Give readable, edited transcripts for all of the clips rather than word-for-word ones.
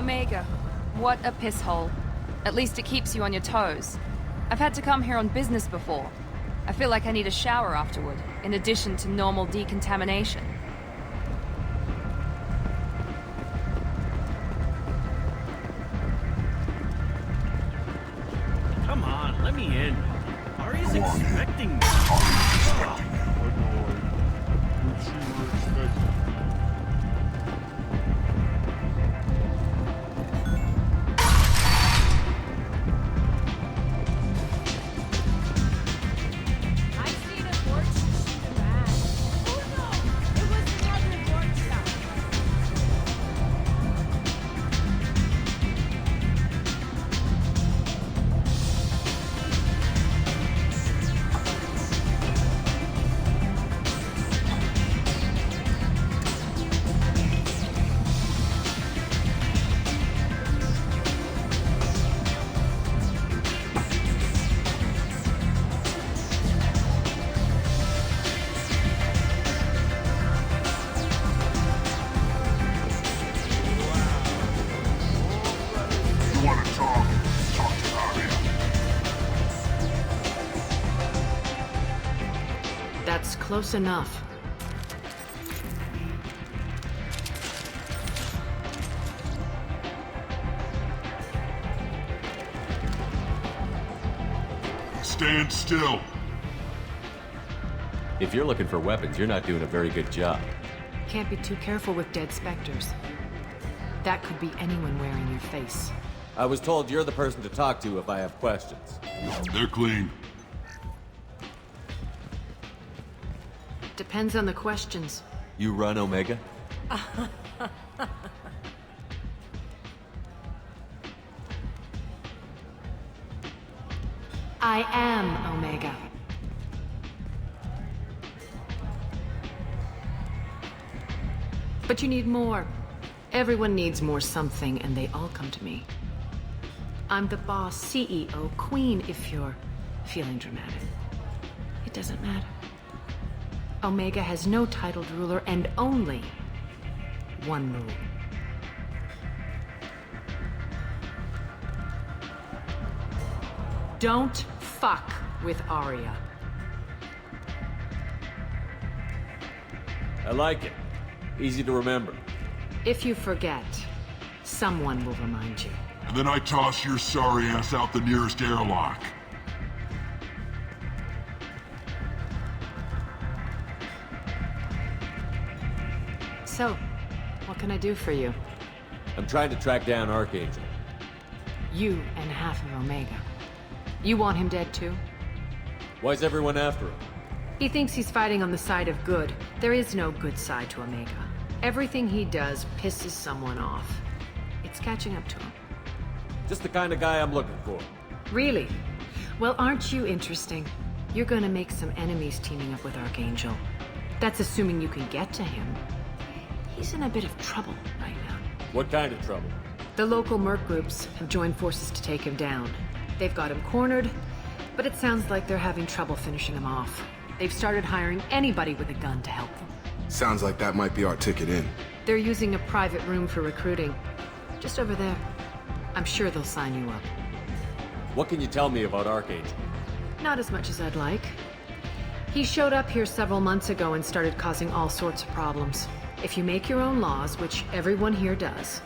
Omega, what a piss hole. At least it keeps you on your toes. I've had to come here on business before. I feel like I need a shower afterward, in addition to normal decontamination. Come on, let me in. Ari's expecting me. That's close enough. Stand still. If you're looking for weapons, you're not doing a very good job. Can't be too careful with dead specters. That could be anyone wearing your face. I was told you're the person to talk to if I have questions. They're clean. Depends on the questions. You run Omega? I am Omega. But you need more. Everyone needs more something, and they all come to me. I'm the boss, CEO, queen, if you're feeling dramatic. It doesn't matter. Omega has no titled ruler and only one rule. Don't fuck with Aria. I like it. Easy to remember. If you forget, someone will remind you. And then I toss your sorry ass out the nearest airlock. So, what can I do for you? I'm trying to track down Archangel. You and half of Omega. You want him dead too? Why's everyone after him? He thinks he's fighting on the side of good. There is no good side to Omega. Everything he does pisses someone off. It's catching up to him. Just the kind of guy I'm looking for. Really? Well, aren't you interesting? You're gonna make some enemies teaming up with Archangel. That's assuming you can get to him. He's in a bit of trouble right now. What kind of trouble? The local merc groups have joined forces to take him down. They've got him cornered, but it sounds like they're having trouble finishing him off. They've started hiring anybody with a gun to help them. Sounds like that might be our ticket in. They're using a private room for recruiting. Just over there. I'm sure they'll sign you up. What can you tell me about Archangel? Not as much as I'd like. He showed up here several months ago and started causing all sorts of problems. If you make your own laws, which everyone here does,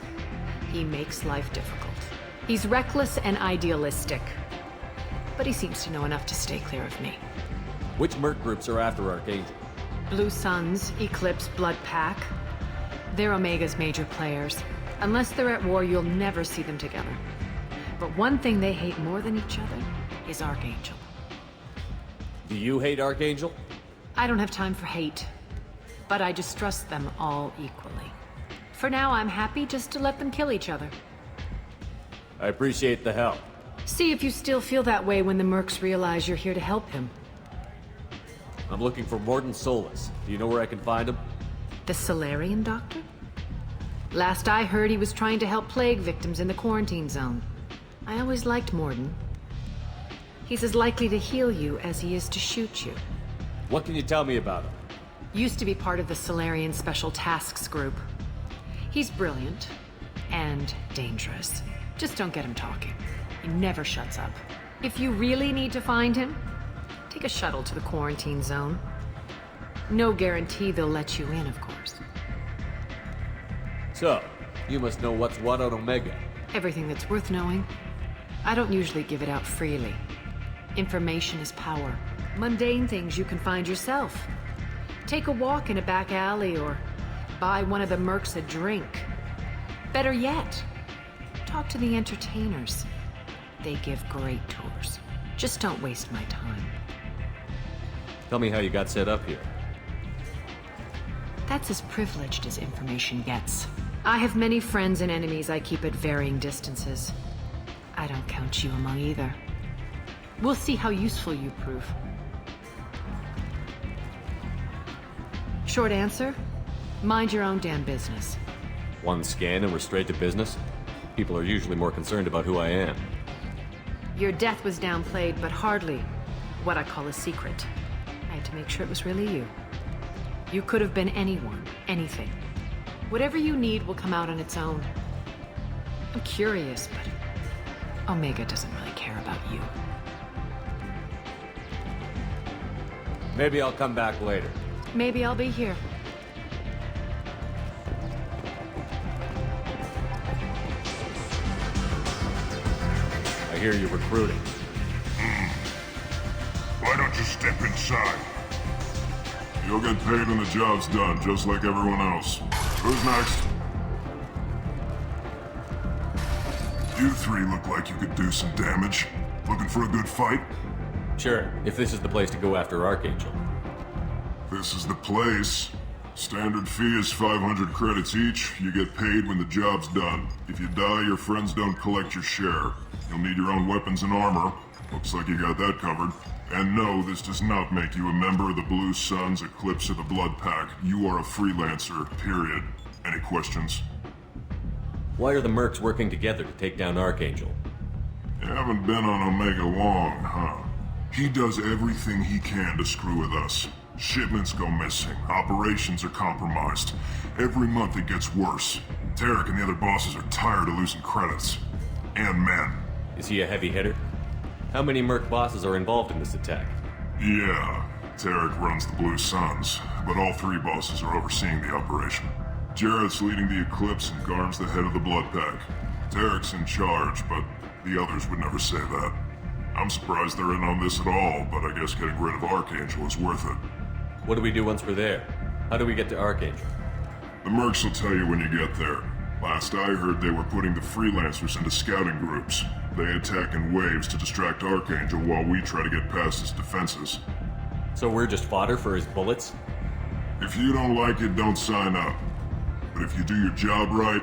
he makes life difficult. He's reckless and idealistic. But he seems to know enough to stay clear of me. Which merc groups are after Archangel? Blue Suns, Eclipse, Blood Pack. They're Omega's major players. Unless they're at war, you'll never see them together. But one thing they hate more than each other is Archangel. Do you hate Archangel? I don't have time for hate. But I distrust them all equally. For now, I'm happy just to let them kill each other. I appreciate the help. See if you still feel that way when the mercs realize you're here to help him. I'm looking for Mordin Solus. Do you know where I can find him? The Salarian doctor? Last I heard, he was trying to help plague victims in the quarantine zone. I always liked Mordin. He's as likely to heal you as he is to shoot you. What can you tell me about him? Used to be part of the Salarian Special Tasks Group. He's brilliant, and dangerous. Just don't get him talking. He never shuts up. If you really need to find him, take a shuttle to the quarantine zone. No guarantee they'll let you in, of course. So, you must know what's what on Omega. Everything that's worth knowing. I don't usually give it out freely. Information is power. Mundane things you can find yourself. Take a walk in a back alley or buy one of the mercs a drink. Better yet, talk to the entertainers. They give great tours. Just don't waste my time. Tell me how you got set up here. That's as privileged as information gets. I have many friends and enemies I keep at varying distances. I don't count you among either. We'll see how useful you prove. Short answer? Mind your own damn business. One scan and we're straight to business? People are usually more concerned about who I am. Your death was downplayed, but hardly what I call a secret. I had to make sure it was really you. You could have been anyone, anything. Whatever you need will come out on its own. I'm curious, but Omega doesn't really care about you. Maybe I'll come back later. Maybe I'll be here. I hear you're recruiting. Why don't you step inside? You'll get paid when the job's done, just like everyone else. Who's next? You three look like you could do some damage. Looking for a good fight? Sure, if this is the place to go after Archangel. This is the place. Standard fee is 500 credits each. You get paid when the job's done. If you die, your friends don't collect your share. You'll need your own weapons and armor. Looks like you got that covered. And no, this does not make you a member of the Blue Suns, Eclipse, or the Blood Pack. You are a freelancer, period. Any questions? Why are the mercs working together to take down Archangel? You haven't been on Omega long, huh? He does everything he can to screw with us. Shipments go missing, operations are compromised. Every month it gets worse. Tarek and the other bosses are tired of losing credits. And men. Is he a heavy hitter? How many merc bosses are involved in this attack? Yeah, Tarek runs the Blue Suns, but all three bosses are overseeing the operation. Jarrett's leading the Eclipse and Garm's the head of the Blood Pack. Tarek's in charge, but the others would never say that. I'm surprised they're in on this at all, but I guess getting rid of Archangel is worth it. What do we do once we're there? How do we get to Archangel? The mercs will tell you when you get there. Last I heard, they were putting the freelancers into scouting groups. They attack in waves to distract Archangel while we try to get past his defenses. So we're just fodder for his bullets? If you don't like it, don't sign up. But if you do your job right,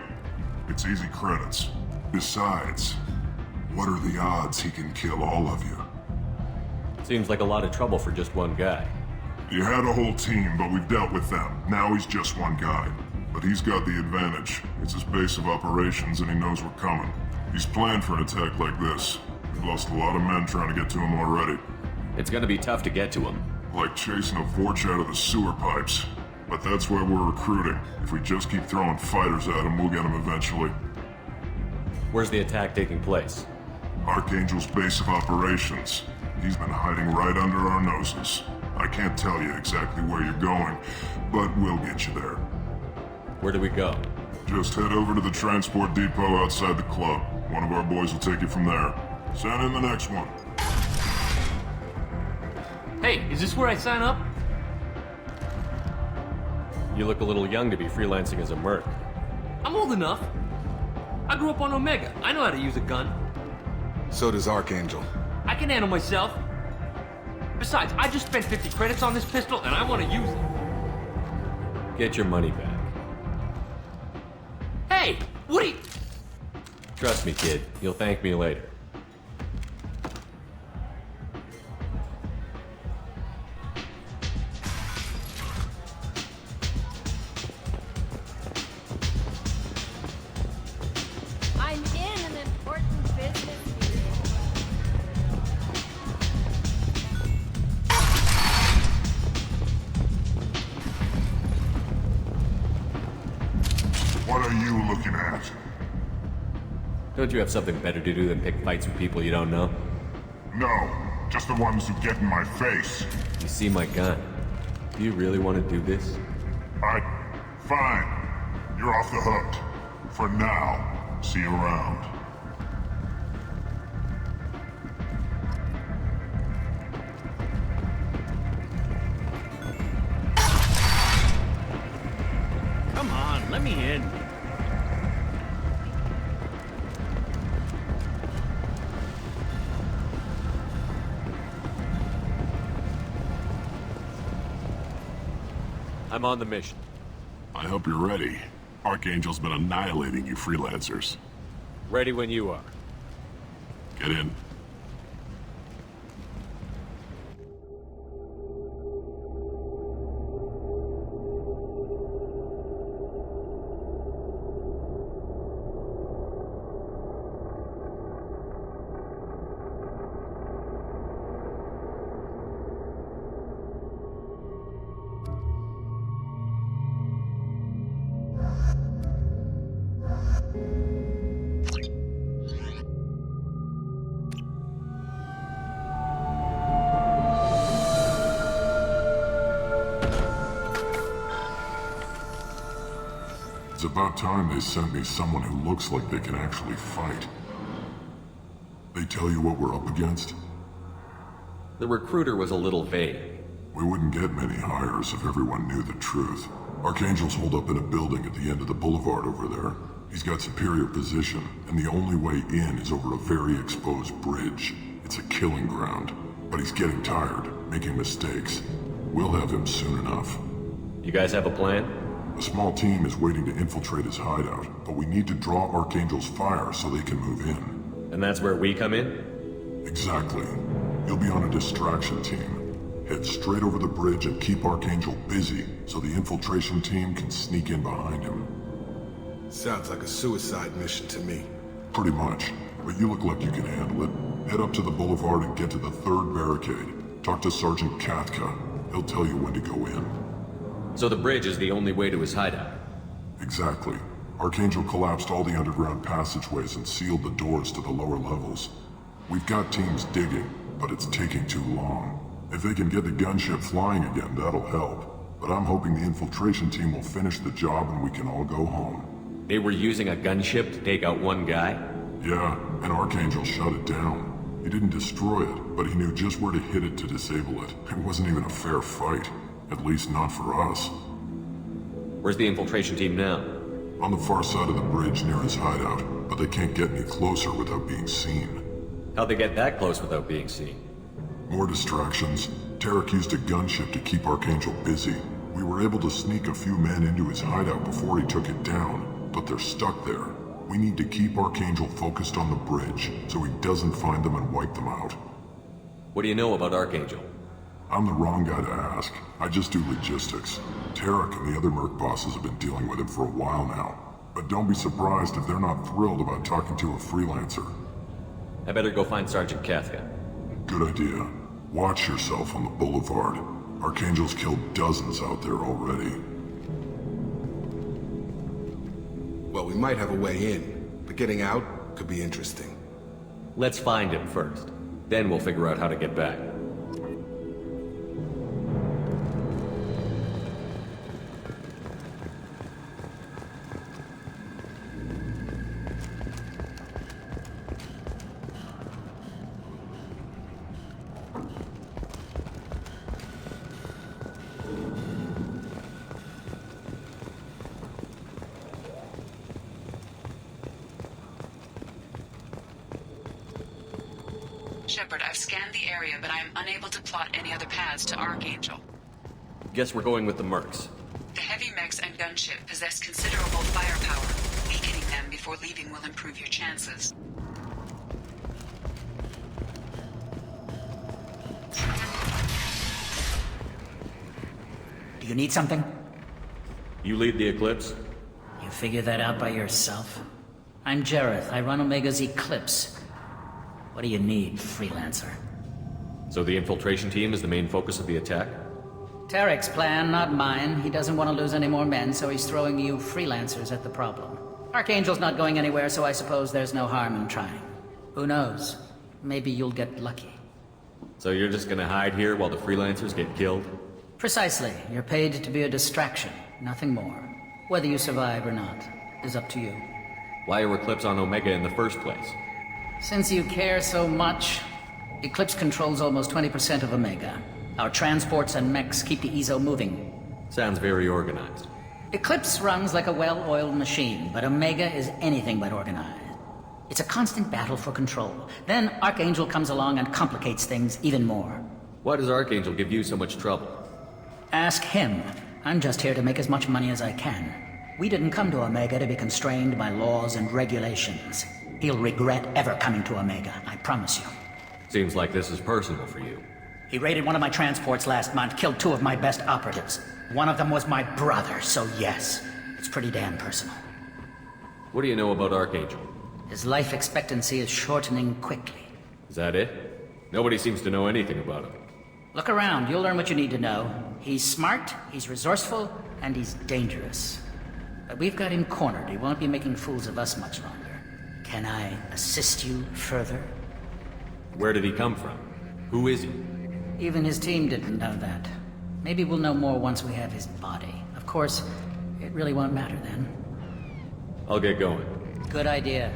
it's easy credits. Besides, what are the odds he can kill all of you? Seems like a lot of trouble for just one guy. You had a whole team, but we've dealt with them. Now he's just one guy. But he's got the advantage. It's his base of operations and he knows we're coming. He's planned for an attack like this. We've lost a lot of men trying to get to him already. It's gonna be tough to get to him. Like chasing a Vorch out of the sewer pipes. But that's why we're recruiting. If we just keep throwing fighters at him, we'll get him eventually. Where's the attack taking place? Archangel's base of operations. He's been hiding right under our noses. I can't tell you exactly where you're going, but we'll get you there. Where do we go? Just head over to the transport depot outside the club. One of our boys will take you from there. Send in the next one. Hey, is this where I sign up? You look a little young to be freelancing as a merc. I'm old enough. I grew up on Omega. I know how to use a gun. So does Archangel. I can handle myself. Besides, I just spent 50 credits on this pistol and I want to use it. Get your money back. Hey, what are you... Trust me, kid. You'll thank me later. I'm in an important business meeting. What are you looking at? Don't you have something better to do than pick fights with people you don't know? No, just the ones who get in my face. You see my gun. Do you really want to do this? Fine. You're off the hook. For now. See you around. Come on, let me in. I'm on the mission. I hope you're ready. Archangel's been annihilating you freelancers. Ready when you are. Get in. It's about time they sent me someone who looks like they can actually fight. They tell you what we're up against? The recruiter was a little vague. We wouldn't get many hires if everyone knew the truth. Archangel's holed up in a building at the end of the boulevard over there. He's got superior position, and the only way in is over a very exposed bridge. It's a killing ground, but he's getting tired, making mistakes. We'll have him soon enough. You guys have a plan? A small team is waiting to infiltrate his hideout, but we need to draw Archangel's fire so they can move in. And that's where we come in? Exactly. You'll be on a distraction team. Head straight over the bridge and keep Archangel busy so the infiltration team can sneak in behind him. Sounds like a suicide mission to me. Pretty much, but you look like you can handle it. Head up to the boulevard and get to the third barricade. Talk to Sergeant Katka. He'll tell you when to go in. So the bridge is the only way to his hideout? Exactly. Archangel collapsed all the underground passageways and sealed the doors to the lower levels. We've got teams digging, but it's taking too long. If they can get the gunship flying again, that'll help. But I'm hoping the infiltration team will finish the job and we can all go home. They were using a gunship to take out one guy? Yeah, and Archangel shut it down. He didn't destroy it, but he knew just where to hit it to disable it. It wasn't even a fair fight. At least not for us. Where's the infiltration team now? On the far side of the bridge near his hideout, but they can't get any closer without being seen. How'd they get that close without being seen? More distractions. Tarek used a gunship to keep Archangel busy. We were able to sneak a few men into his hideout before he took it down, but they're stuck there. We need to keep Archangel focused on the bridge, so he doesn't find them and wipe them out. What do you know about Archangel? I'm the wrong guy to ask. I just do logistics. Tarek and the other merc bosses have been dealing with him for a while now. But don't be surprised if they're not thrilled about talking to a freelancer. I better go find Sergeant Katka. Good idea. Watch yourself on the boulevard. Archangel's killed dozens out there already. Well, we might have a way in, but getting out could be interesting. Let's find him first. Then we'll figure out how to get back. Shepard, I've scanned the area, but I am unable to plot any other paths to Archangel. Guess we're going with the mercs. The heavy mechs and gunship possess considerable firepower. Weakening them before leaving will improve your chances. Do you need something? You lead the Eclipse? You figure that out by yourself? I'm Jareth. I run Omega's Eclipse. What do you need, freelancer? So the infiltration team is the main focus of the attack? Tarek's plan, not mine. He doesn't want to lose any more men, so he's throwing you freelancers at the problem. Archangel's not going anywhere, so I suppose there's no harm in trying. Who knows? Maybe you'll get lucky. So you're just gonna hide here while the freelancers get killed? Precisely. You're paid to be a distraction, nothing more. Whether you survive or not is up to you. Why are Eclipse on Omega in the first place? Since you care so much, Eclipse controls almost 20% of Omega. Our transports and mechs keep the EZO moving. Sounds very organized. Eclipse runs like a well-oiled machine, but Omega is anything but organized. It's a constant battle for control. Then Archangel comes along and complicates things even more. Why does Archangel give you so much trouble? Ask him. I'm just here to make as much money as I can. We didn't come to Omega to be constrained by laws and regulations. He'll regret ever coming to Omega, I promise you. Seems like this is personal for you. He raided one of my transports last month, killed 2 of my best operatives. One of them was my brother, so yes, it's pretty damn personal. What do you know about Archangel? His life expectancy is shortening quickly. Is that it? Nobody seems to know anything about him. Look around, you'll learn what you need to know. He's smart, he's resourceful, and he's dangerous. But we've got him cornered. He won't be making fools of us much longer. Can I assist you further? Where did he come from? Who is he? Even his team didn't know that. Maybe we'll know more once we have his body. Of course, it really won't matter then. I'll get going. Good idea.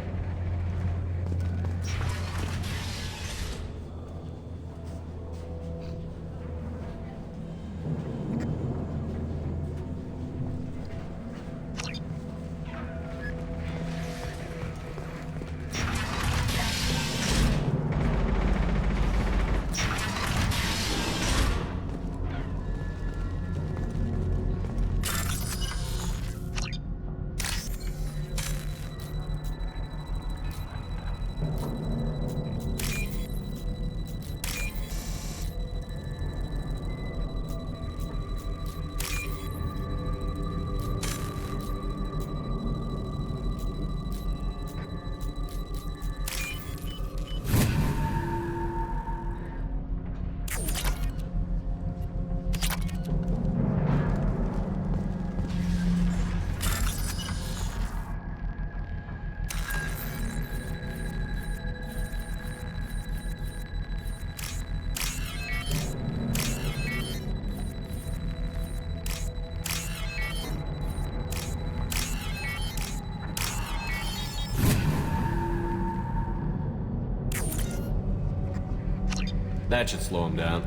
That should slow him down.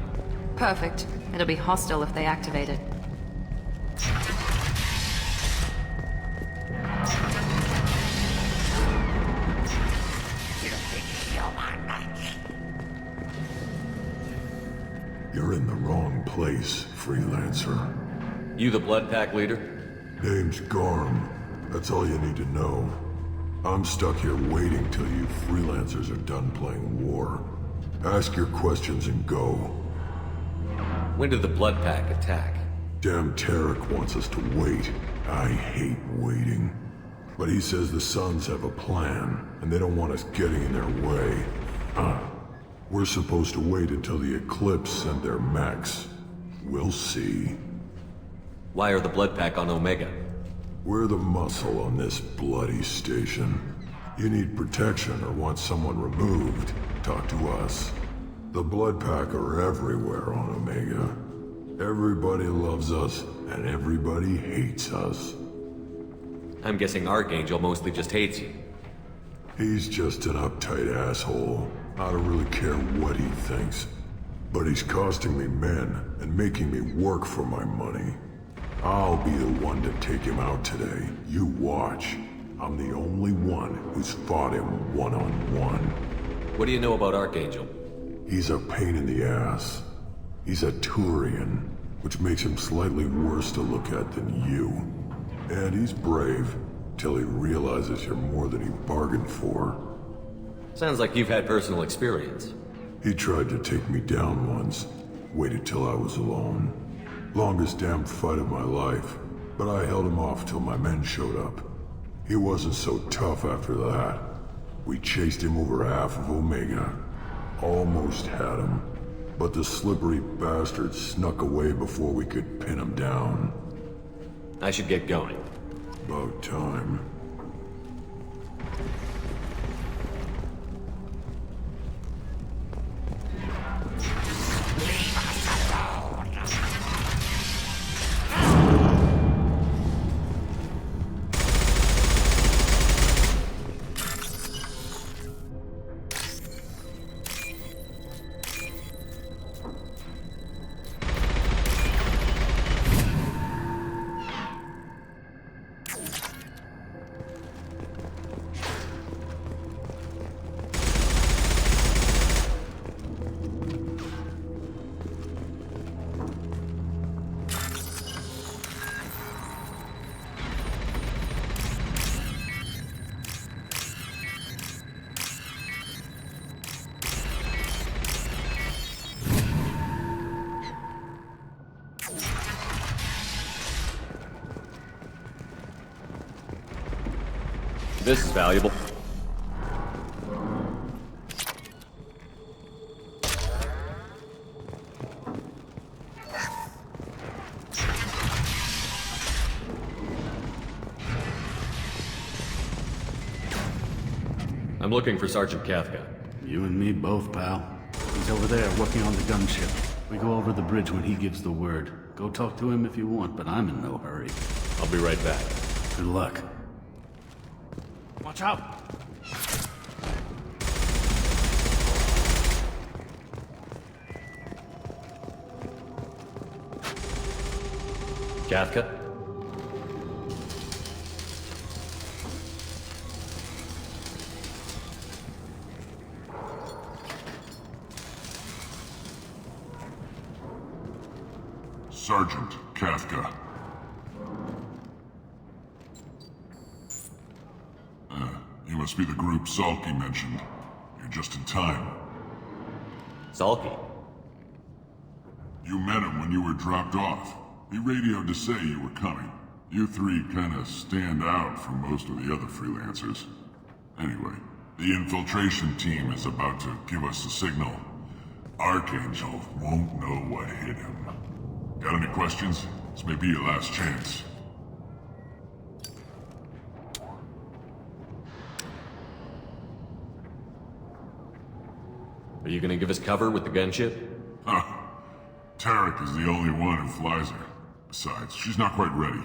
Perfect. It'll be hostile if they activate it. You're in the wrong place, freelancer. You the Blood Pack leader? Name's Garm. That's all you need to know. I'm stuck here waiting till you freelancers are done playing war. Ask your questions and go. When did the Blood Pack attack? Damn Tarek wants us to wait. I hate waiting. But he says the Suns have a plan, and they don't want us getting in their way. We're supposed to wait until the Eclipse send their mechs. We'll see. Why are the Blood Pack on Omega? We're the muscle on this bloody station. You need protection or want someone removed, talk to us. The Blood Pack are everywhere on Omega. Everybody loves us, and everybody hates us. I'm guessing Archangel mostly just hates you. He's just an uptight asshole. I don't really care what he thinks. But he's costing me men and making me work for my money. I'll be the one to take him out today. You watch. I'm the only one who's fought him one-on-one. What do you know about Archangel? He's a pain in the ass. He's a Turian, which makes him slightly worse to look at than you. And he's brave, till he realizes you're more than he bargained for. Sounds like you've had personal experience. He tried to take me down once. Waited till I was alone. Longest damn fight of my life, but I held him off till my men showed up. He wasn't so tough after that. We chased him over half of Omega. Almost had him, but the slippery bastard snuck away before we could pin him down. I should get going. About time. This is valuable. I'm looking for Sergeant Kafka. You and me both, pal. He's over there working on the gunship. We go over the bridge when he gives the word. Go talk to him if you want, but I'm in no hurry. I'll be right back. Good luck. Watch out! Kafka? Sergeant Kafka. You must be the group Salky mentioned. You're just in time. Salky? You met him when you were dropped off. He radioed to say you were coming. You three kinda stand out from most of the other freelancers. Anyway, the infiltration team is about to give us a signal. Archangel won't know what hit him. Got any questions? This may be your last chance. Are you gonna give us cover with the gunship? Huh. Tarek is the only one who flies her. Besides, she's not quite ready.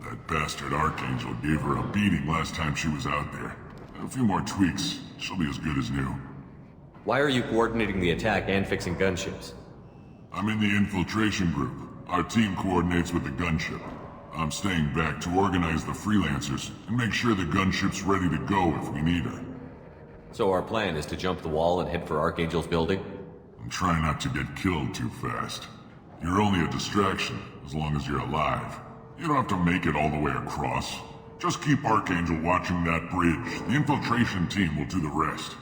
That bastard Archangel gave her a beating last time she was out there. A few more tweaks, she'll be as good as new. Why are you coordinating the attack and fixing gunships? I'm in the infiltration group. Our team coordinates with the gunship. I'm staying back to organize the freelancers and make sure the gunship's ready to go if we need her. So our plan is to jump the wall and head for Archangel's building? And try not to get killed too fast. You're only a distraction, as long as you're alive. You don't have to make it all the way across. Just keep Archangel watching that bridge. The infiltration team will do the rest.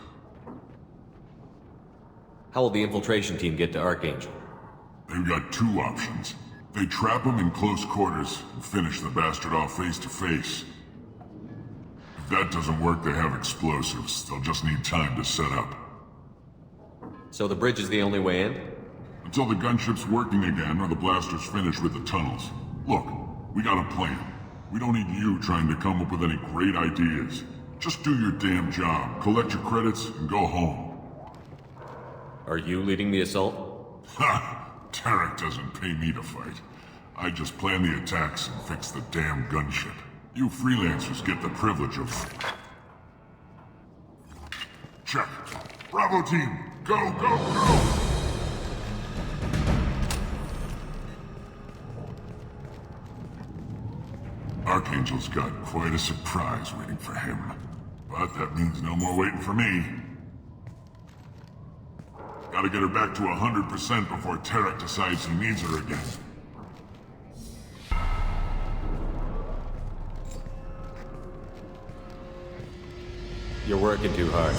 How will the infiltration team get to Archangel? They've got two options. They trap him in close quarters and finish the bastard off face to face. If that doesn't work, they have explosives. They'll just need time to set up. So the bridge is the only way in? Until the gunship's working again or the blasters finish with the tunnels. Look, we got a plan. We don't need you trying to come up with any great ideas. Just do your damn job, collect your credits, and go home. Are you leading the assault? Ha! Tarek doesn't pay me to fight. I just plan the attacks and fix the damn gunship. You freelancers get the privilege of... Check. Bravo team, go, go, go! Archangel's got quite a surprise waiting for him. But that means no more waiting for me. Gotta get her back to 100% before Tarek decides he needs her again. You're working too hard.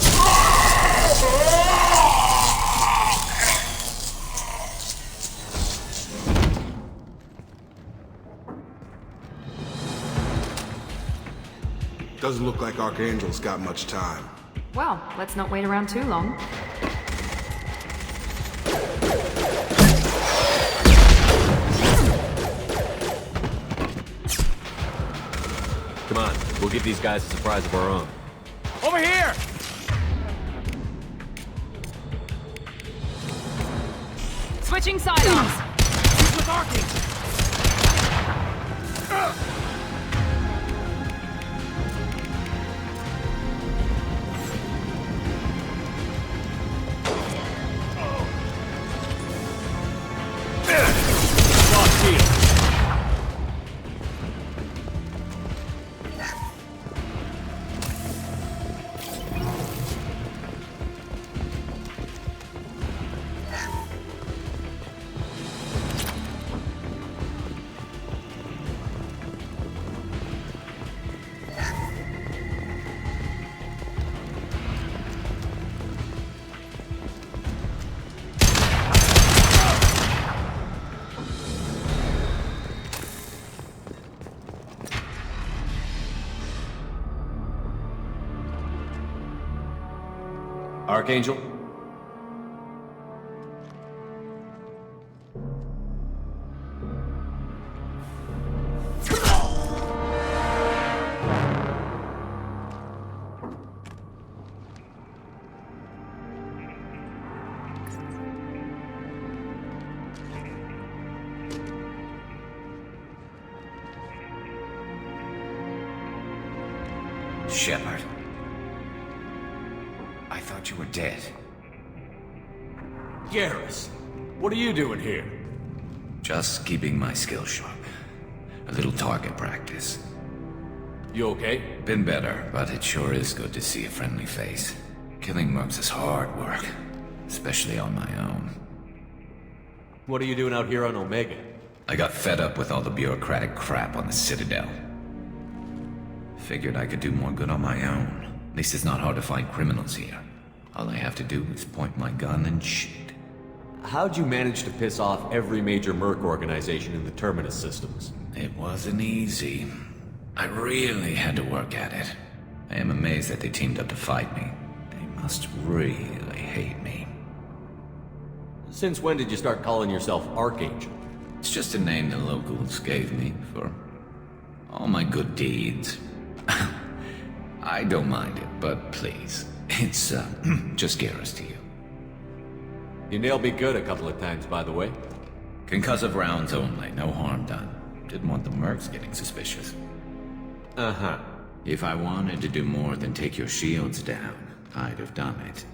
Doesn't look like Archangel's got much time. Well, let's not wait around too long. Come on, we'll give these guys a surprise of our own. Over here! Switching sidearms! He's with Archangel! Archangel? Shepard. I thought you were dead. Garrus, what are you doing here? Just keeping my skills sharp. A little target practice. You okay? Been better, but it sure is good to see a friendly face. Killing mercs is hard work, especially on my own. What are you doing out here on Omega? I got fed up with all the bureaucratic crap on the Citadel. Figured I could do more good on my own. At least it's not hard to find criminals here. All I have to do is point my gun and shoot. How'd you manage to piss off every major merc organization in the Terminus systems? It wasn't easy. I really had to work at it. I am amazed that they teamed up to fight me. They must really hate me. Since when did you start calling yourself Archangel? It's just a name the locals gave me for all my good deeds. I don't mind it, but please, it's just Garrus to you. You nailed me good a couple of times, by the way. Concussive rounds only, no harm done. Didn't want the mercs getting suspicious. Uh-huh. If I wanted to do more than take your shields down, I'd have done it.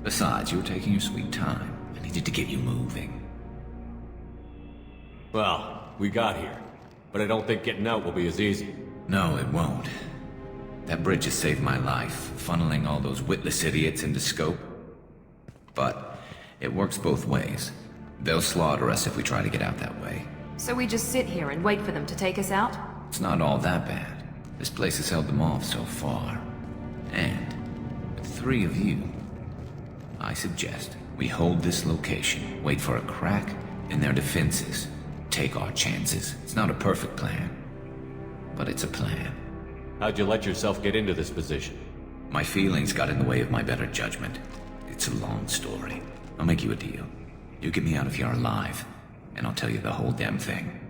Besides, you were taking your sweet time. I needed to get you moving. Well, we got here, but I don't think getting out will be as easy. No, it won't. That bridge has saved my life, funneling all those witless idiots into scope. But it works both ways. They'll slaughter us if we try to get out that way. So we just sit here and wait for them to take us out? It's not all that bad. This place has held them off so far. And with 3 of you, I suggest we hold this location, wait for a crack in their defenses, take our chances. It's not a perfect plan, but it's a plan. How'd you let yourself get into this position? My feelings got in the way of my better judgment. It's a long story. I'll make you a deal. You get me out of here alive, and I'll tell you the whole damn thing.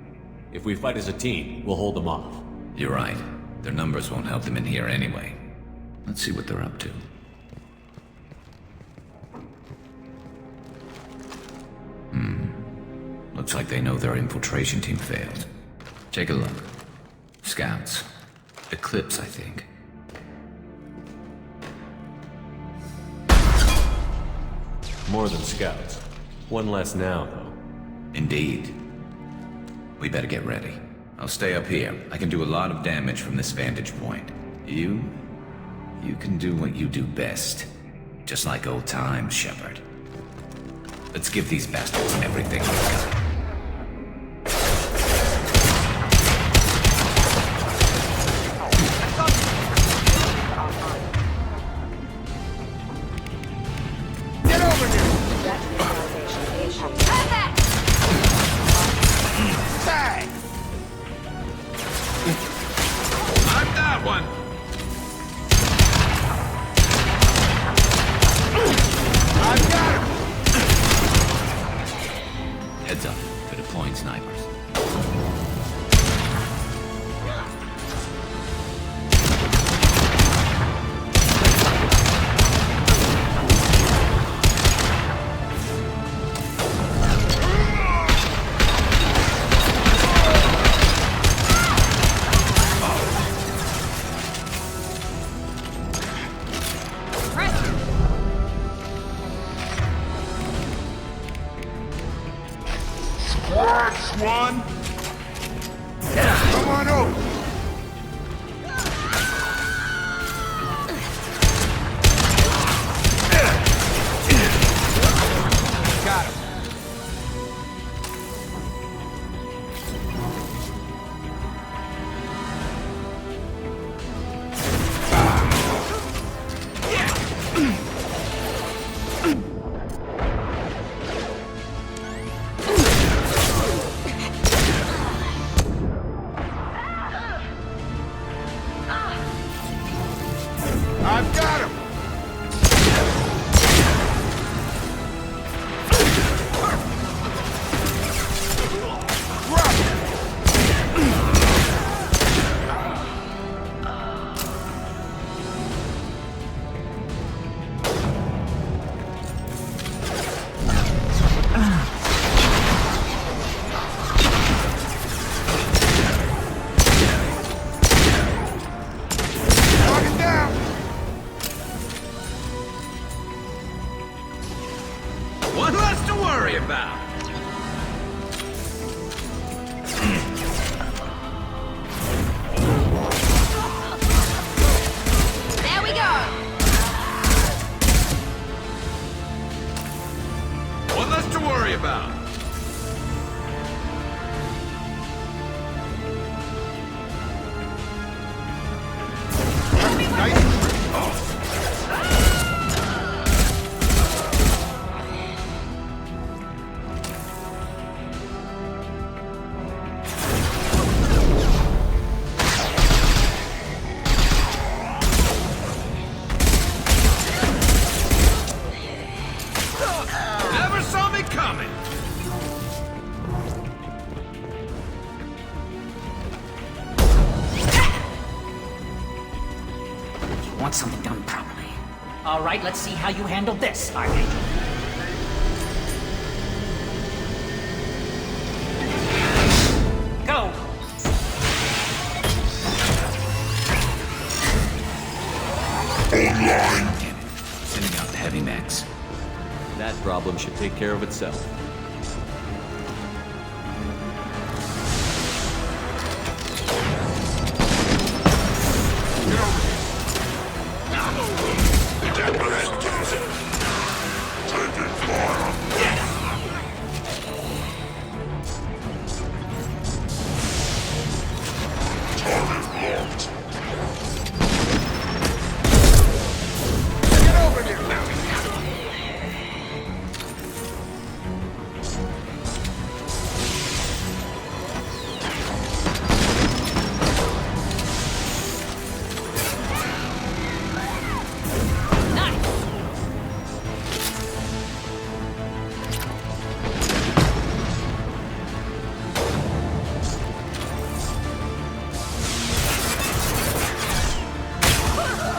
If we fight as a team, we'll hold them off. You're right. Their numbers won't help them in here anyway. Let's see what they're up to. Looks like they know their infiltration team failed. Take a look. Scouts. Eclipse, I think. More than scouts. One less now, though. Indeed. We better get ready. I'll stay up here. I can do a lot of damage from this vantage point. You can do what you do best. Just like old times, Shepard. Let's give these bastards everything we've got. Heads up, they're deploying snipers. One. Come on over. Got him. I've got him! about. There we go! One less to worry about. Never saw me coming. You want something done properly. All right, let's see how you handle this, Archangel. Go! Damn it. Sending out the heavy mechs. That problem should take care of itself.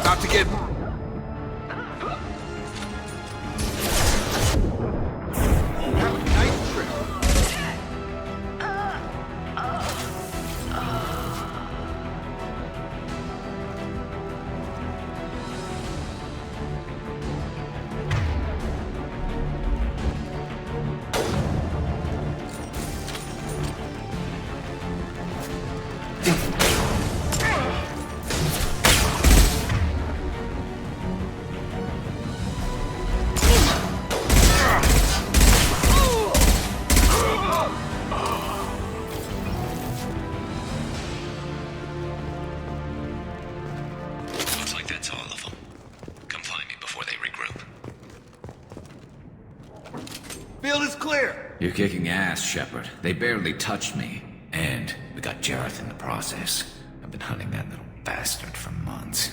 About to get... Nice trip. Looks like that's all of them. Come find me before they regroup. Field is clear. You're kicking ass, Shepard. They barely touched me. And we got Jareth in the process. I've been hunting that little bastard for months.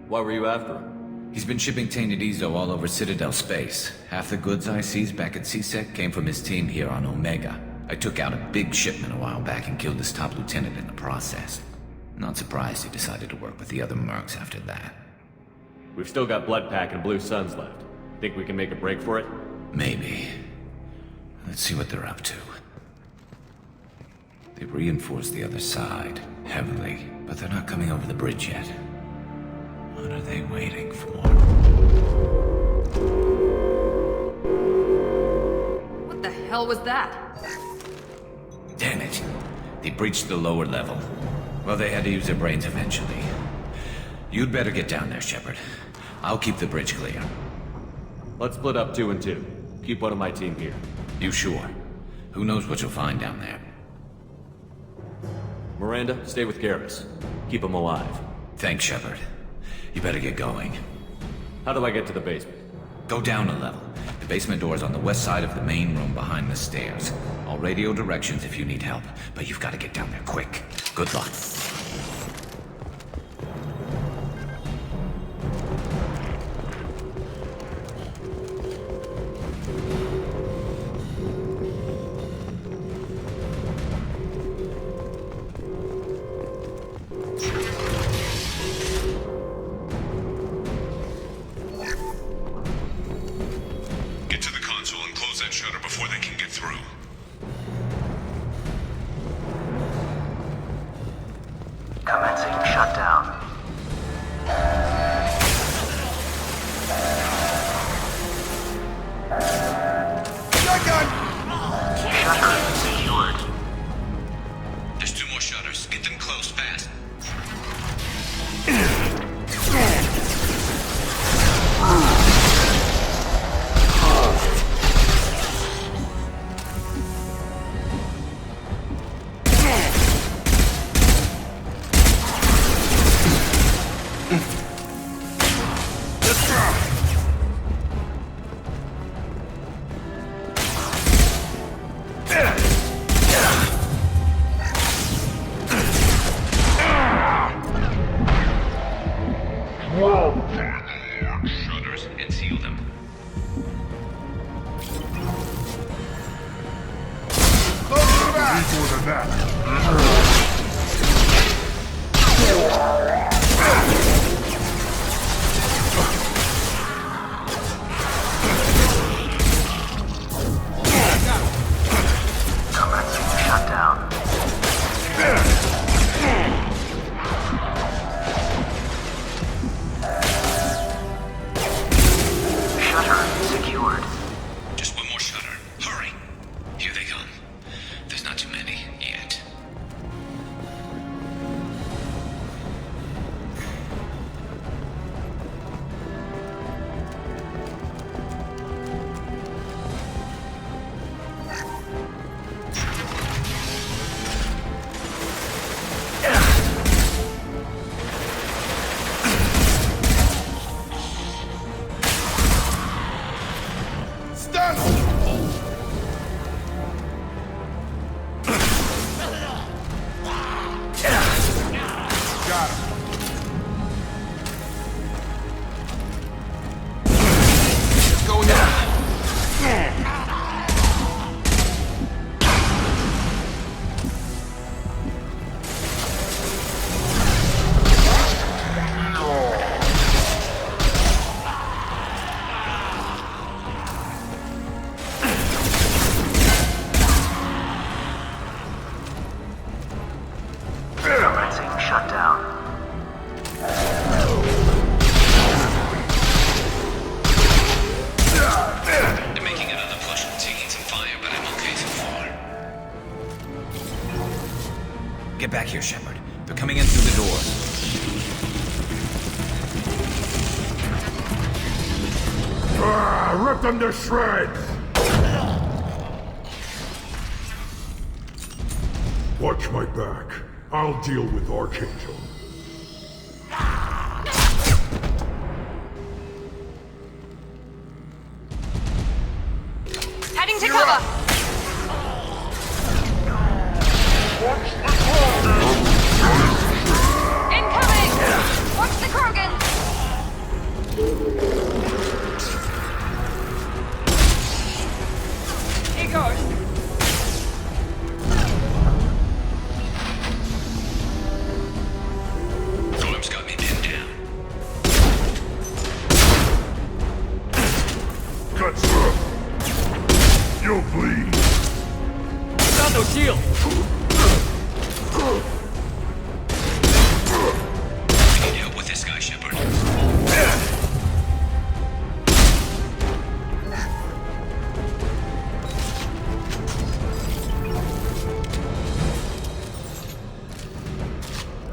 Why were you after him? He's been shipping tainted Ezo all over Citadel space. Half the goods I seized back at CSEC came from his team here on Omega. I took out a big shipment a while back and killed his top lieutenant in the process. Not surprised he decided to work with the other mercs after that. We've still got Bloodpack and Blue Suns left. Think we can make a break for it? Maybe. Let's see what they're up to. They've reinforced the other side, heavily, but they're not coming over the bridge yet. What are they waiting for? What the hell was that? Damn it. They breached the lower level. Well, they had to use their brains eventually. You'd better get down there, Shepard. I'll keep the bridge clear. Let's split up 2 and 2. Keep one of my team here. You sure? Who knows what you'll find down there? Miranda, stay with Garrus. Keep him alive. Thanks, Shepard. You better get going. How do I get to the basement? Go down a level. The basement door is on the west side of the main room behind the stairs. I'll radio directions if you need help, but you've got to get down there quick. Good luck. Get to the console and close that shutter before they can get through. Shutters and seal them. More than that. Shut down. Shutter secured. Just one more shutter. Hurry. Here they come. There's not too many yet. Commencing shutdown. They're making another push and taking some fire, but I'm okay so far. Get back here, Shepard. They're coming in through the door. Rip them to shreds! Watch my back. I'll deal with Archangel. Heading to cover! Incoming! Watch the Krogan! Here goes. Gorm's got me pinned down. Cut through. You'll bleed. Got no shield! We need help with this guy, Shepard.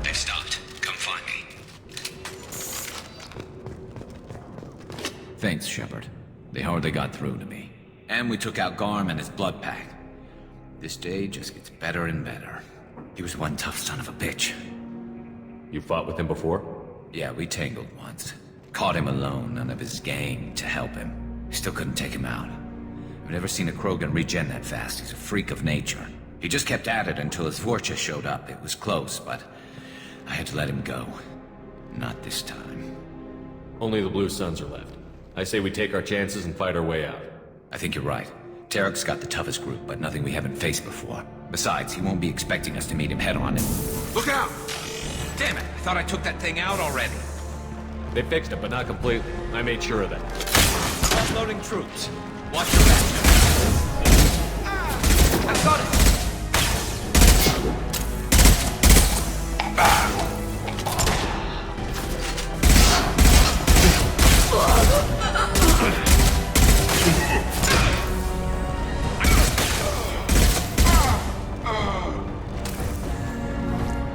They've stopped. Come find me. Thanks, Shepard. They hardly got through to me. And we took out Garm and his blood pack. This day just gets better and better. He was one tough son of a bitch. You fought with him before? Yeah, we tangled once. Caught him alone, none of his gang to help him. Still couldn't take him out. I've never seen a Krogan regen that fast. He's a freak of nature. He just kept at it until his Vorcha showed up. It was close, but I had to let him go. Not this time. Only the Blue Suns are left. I say we take our chances and fight our way out. I think you're right. Tarek's got the toughest group, but nothing we haven't faced before. Besides, he won't be expecting us to meet him head-on and... Look out! Damn it! I thought I took that thing out already. They fixed it, but not completely. I made sure of that. Offloading troops. Watch your back. I've got it!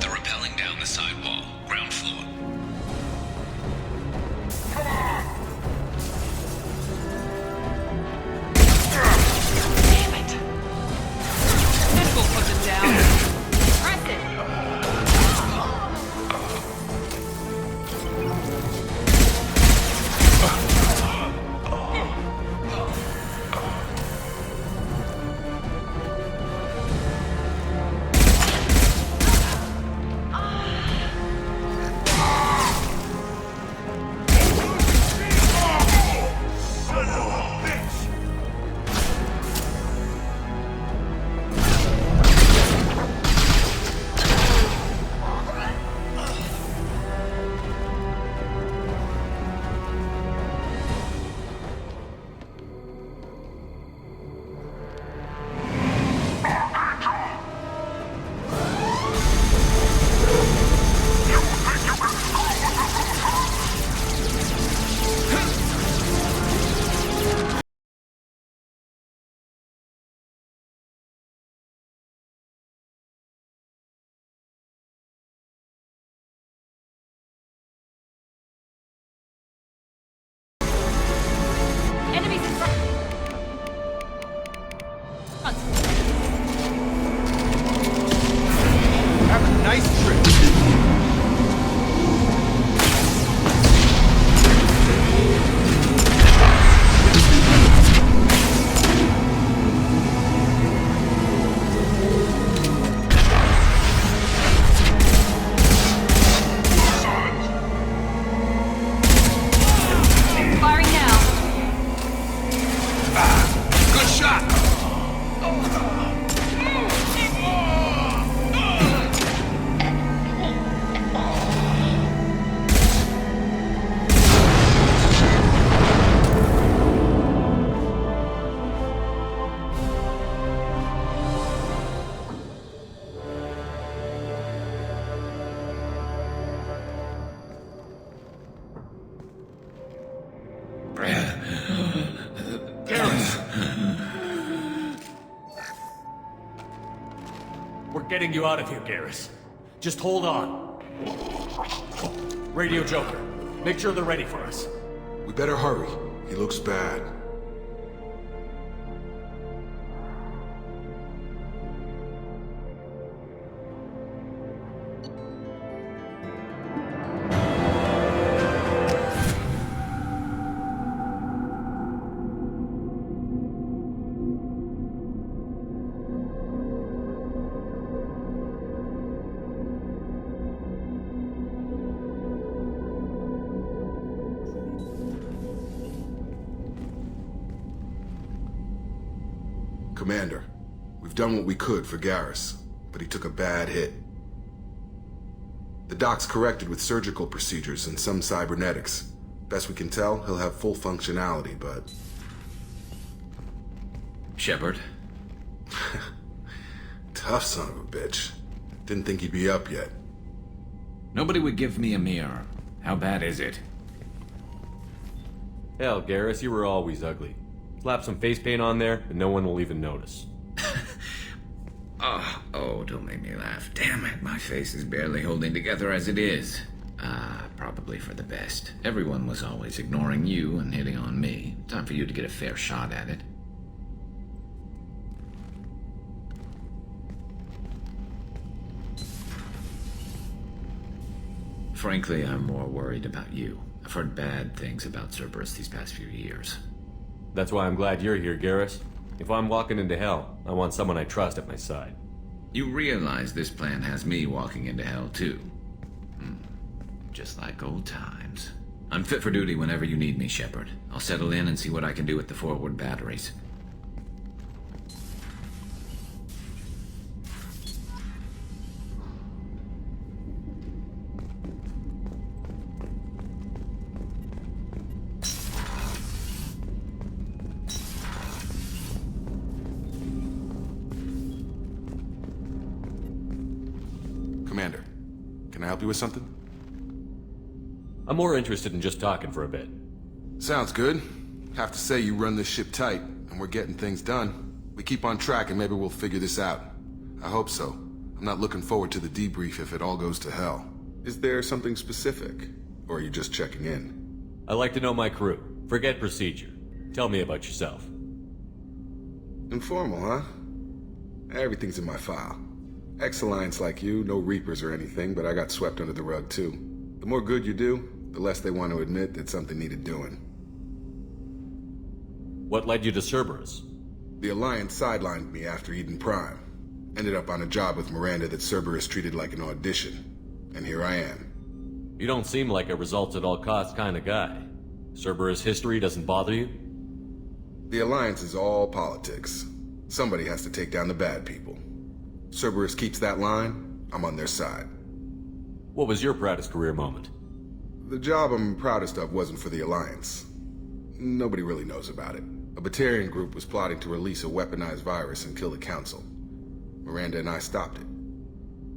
They're rappelling down the sidewall, ground floor. Damn it! Getting you out of here, Garrus. Just hold on. Radio Joker, make sure they're ready for us. We better hurry. He looks bad. Commander, we've done what we could for Garrus, but he took a bad hit. The doc's corrected with surgical procedures and some cybernetics. Best we can tell, he'll have full functionality, but... Shepard? Tough son of a bitch. Didn't think he'd be up yet. Nobody would give me a mirror. How bad is it? Hell, Garrus, you were always ugly. Slap some face paint on there, and no one will even notice. Oh, don't make me laugh. Damn it, my face is barely holding together as it is. Probably for the best. Everyone was always ignoring you and hitting on me. Time for you to get a fair shot at it. Frankly, I'm more worried about you. I've heard bad things about Cerberus these past few years. That's why I'm glad you're here, Garrus. If I'm walking into hell, I want someone I trust at my side. You realize this plan has me walking into hell, too. Just like old times. I'm fit for duty whenever you need me, Shepard. I'll settle in and see what I can do with the forward batteries. Commander, can I help you with something? I'm more interested in just talking for a bit. Sounds good. Have to say you run this ship tight, and we're getting things done. We keep on track and maybe we'll figure this out. I hope so. I'm not looking forward to the debrief if it all goes to hell. Is there something specific? Or are you just checking in? I like to know my crew. Forget procedure. Tell me about yourself. Informal, huh? Everything's in my file. Ex-Alliance like you, no Reapers or anything, but I got swept under the rug too. The more good you do, the less they want to admit that something needed doing. What led you to Cerberus? The Alliance sidelined me after Eden Prime. Ended up on a job with Miranda that Cerberus treated like an audition. And here I am. You don't seem like a results-at-all-costs kind of guy. Cerberus history doesn't bother you? The Alliance is all politics. Somebody has to take down the bad people. Cerberus keeps that line, I'm on their side. What was your proudest career moment? The job I'm proudest of wasn't for the Alliance. Nobody really knows about it. A Batarian group was plotting to release a weaponized virus and kill the Council. Miranda and I stopped it.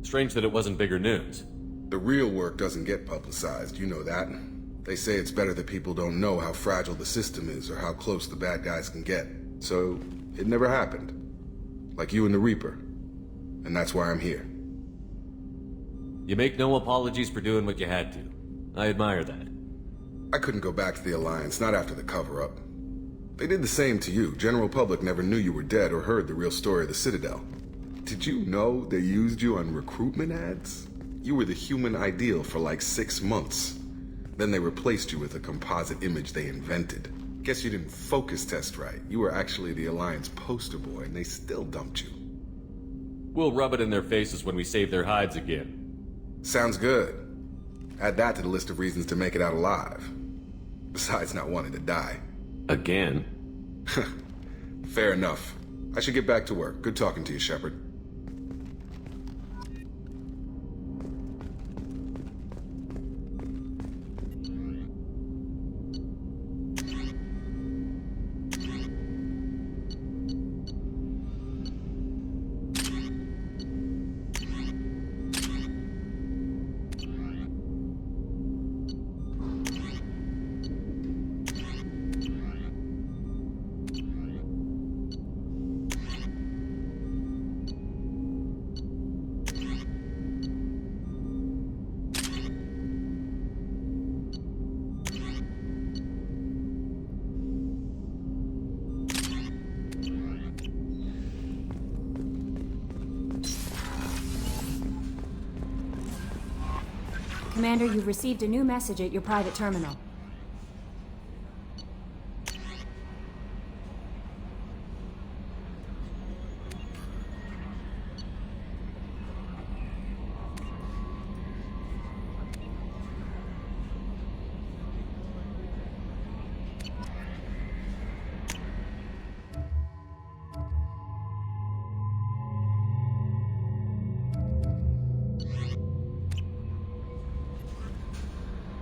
Strange that it wasn't bigger news. The real work doesn't get publicized, you know that. They say it's better that people don't know how fragile the system is or how close the bad guys can get. So, it never happened. Like you and the Reaper. And that's why I'm here. You make no apologies for doing what you had to. I admire that. I couldn't go back to the Alliance, not after the cover-up. They did the same to you. General public never knew you were dead or heard the real story of the Citadel. Did you know they used you on recruitment ads? You were the human ideal for like 6 months. Then they replaced you with a composite image they invented. Guess you didn't focus test right. You were actually the Alliance poster boy, and they still dumped you. We'll rub it in their faces when we save their hides again. Sounds good. Add that to the list of reasons to make it out alive. Besides not wanting to die. Again? Fair enough. I should get back to work. Good talking to you, Shepard. Commander, you've received a new message at your private terminal.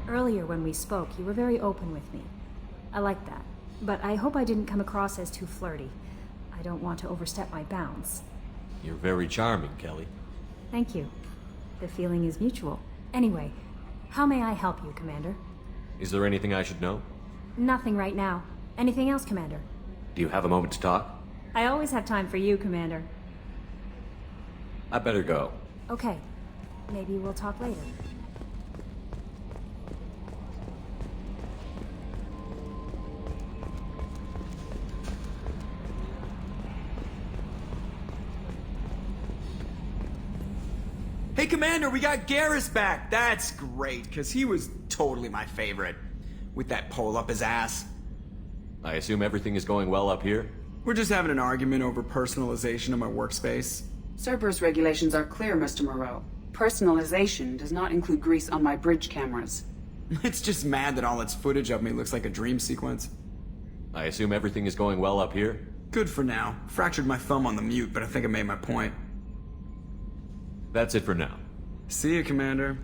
Earlier when we spoke, you were very open with me. I like that. But I hope I didn't come across as too flirty. I don't want to overstep my bounds. You're very charming, Kelly. Thank you. The feeling is mutual. Anyway, how may I help you, Commander? Is there anything I should know? Nothing right now. Anything else, Commander? Do you have a moment to talk? I always have time for you, Commander. I better go. Okay. Maybe we'll talk later. Hey, Commander, we got Garrus back. That's great, because he was totally my favorite. With that pole up his ass. I assume everything is going well up here? We're just having an argument over personalization of my workspace. Cerberus regulations are clear, Mr. Moreau. Personalization does not include grease on my bridge cameras. It's just mad that all its footage of me looks like a dream sequence. I assume everything is going well up here? Good for now. Fractured my thumb on the mute, but I think I made my point. That's it for now. See you, Commander.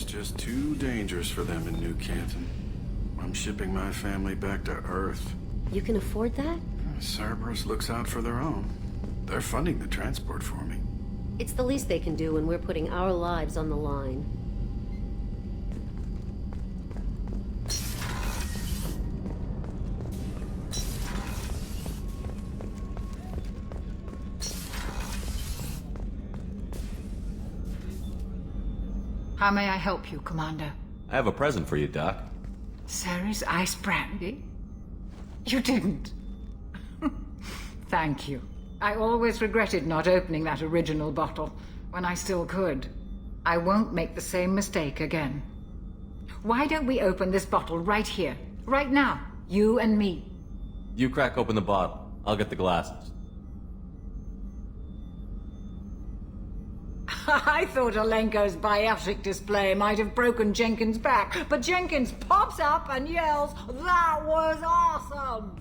Just too dangerous for them in New Canton. I'm shipping my family back to Earth. You can afford that? Cerberus looks out for their own. They're funding the transport for me. It's the least they can do when we're putting our lives on the line. How may I help you, Commander? I have a present for you, Doc. Ceres ice brandy? You didn't. Thank you. I always regretted not opening that original bottle when I still could. I won't make the same mistake again. Why don't we open this bottle right here, right now, you and me? You crack open the bottle. I'll get the glasses. I thought Alenko's biotic display might have broken Jenkins' back, but Jenkins pops up and yells, "That was awesome!"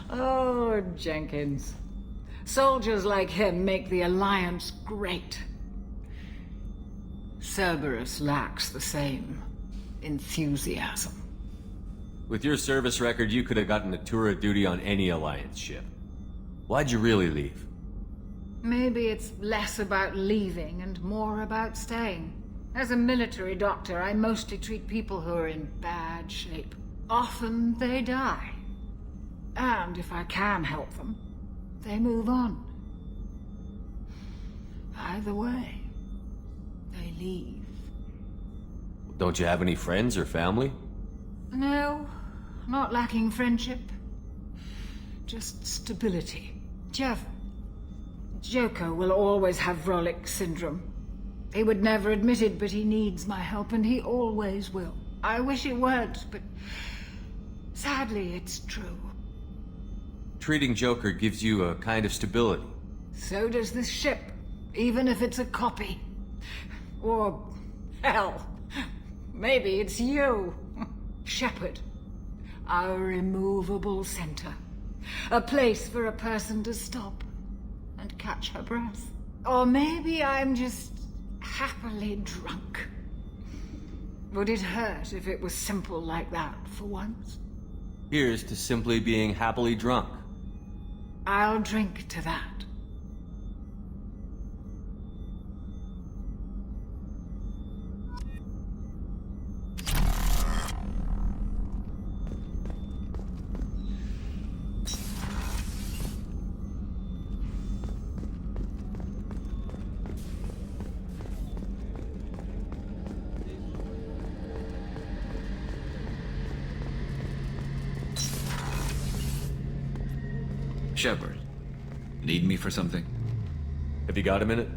Oh, Jenkins. Soldiers like him make the Alliance great. Cerberus lacks the same enthusiasm. With your service record, you could have gotten a tour of duty on any Alliance ship. Why'd you really leave? Maybe it's less about leaving and more about staying. As a military doctor, I mostly treat people who are in bad shape. Often they die. And if I can help them, they move on. Either way, they leave. Don't you have any friends or family? No, not lacking friendship. Just stability. Jeff, Joko will always have Vrolik syndrome. He would never admit it, but he needs my help, and he always will. I wish it weren't, but sadly it's true. Treating Joker gives you a kind of stability. So does this ship, even if it's a copy. Or, hell, maybe it's you, Shepard. Our immovable center. A place for a person to stop and catch her breath. Or maybe I'm just happily drunk. Would it hurt if it was simple like that for once? Here's to simply being happily drunk. I'll drink to that. Shepard, need me for something? Have you got a minute?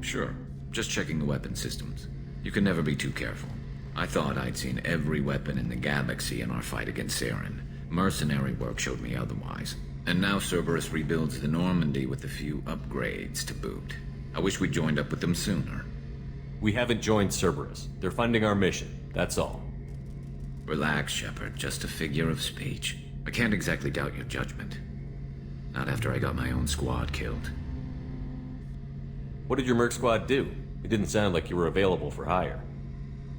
Sure. Just checking the weapon systems. You can never be too careful. I thought I'd seen every weapon in the galaxy in our fight against Saren. Mercenary work showed me otherwise. And now Cerberus rebuilds the Normandy with a few upgrades to boot. I wish we'd joined up with them sooner. We haven't joined Cerberus. They're funding our mission, that's all. Relax, Shepard. Just a figure of speech. I can't exactly doubt your judgment. Not after I got my own squad killed. What did your merc squad do? It didn't sound like you were available for hire.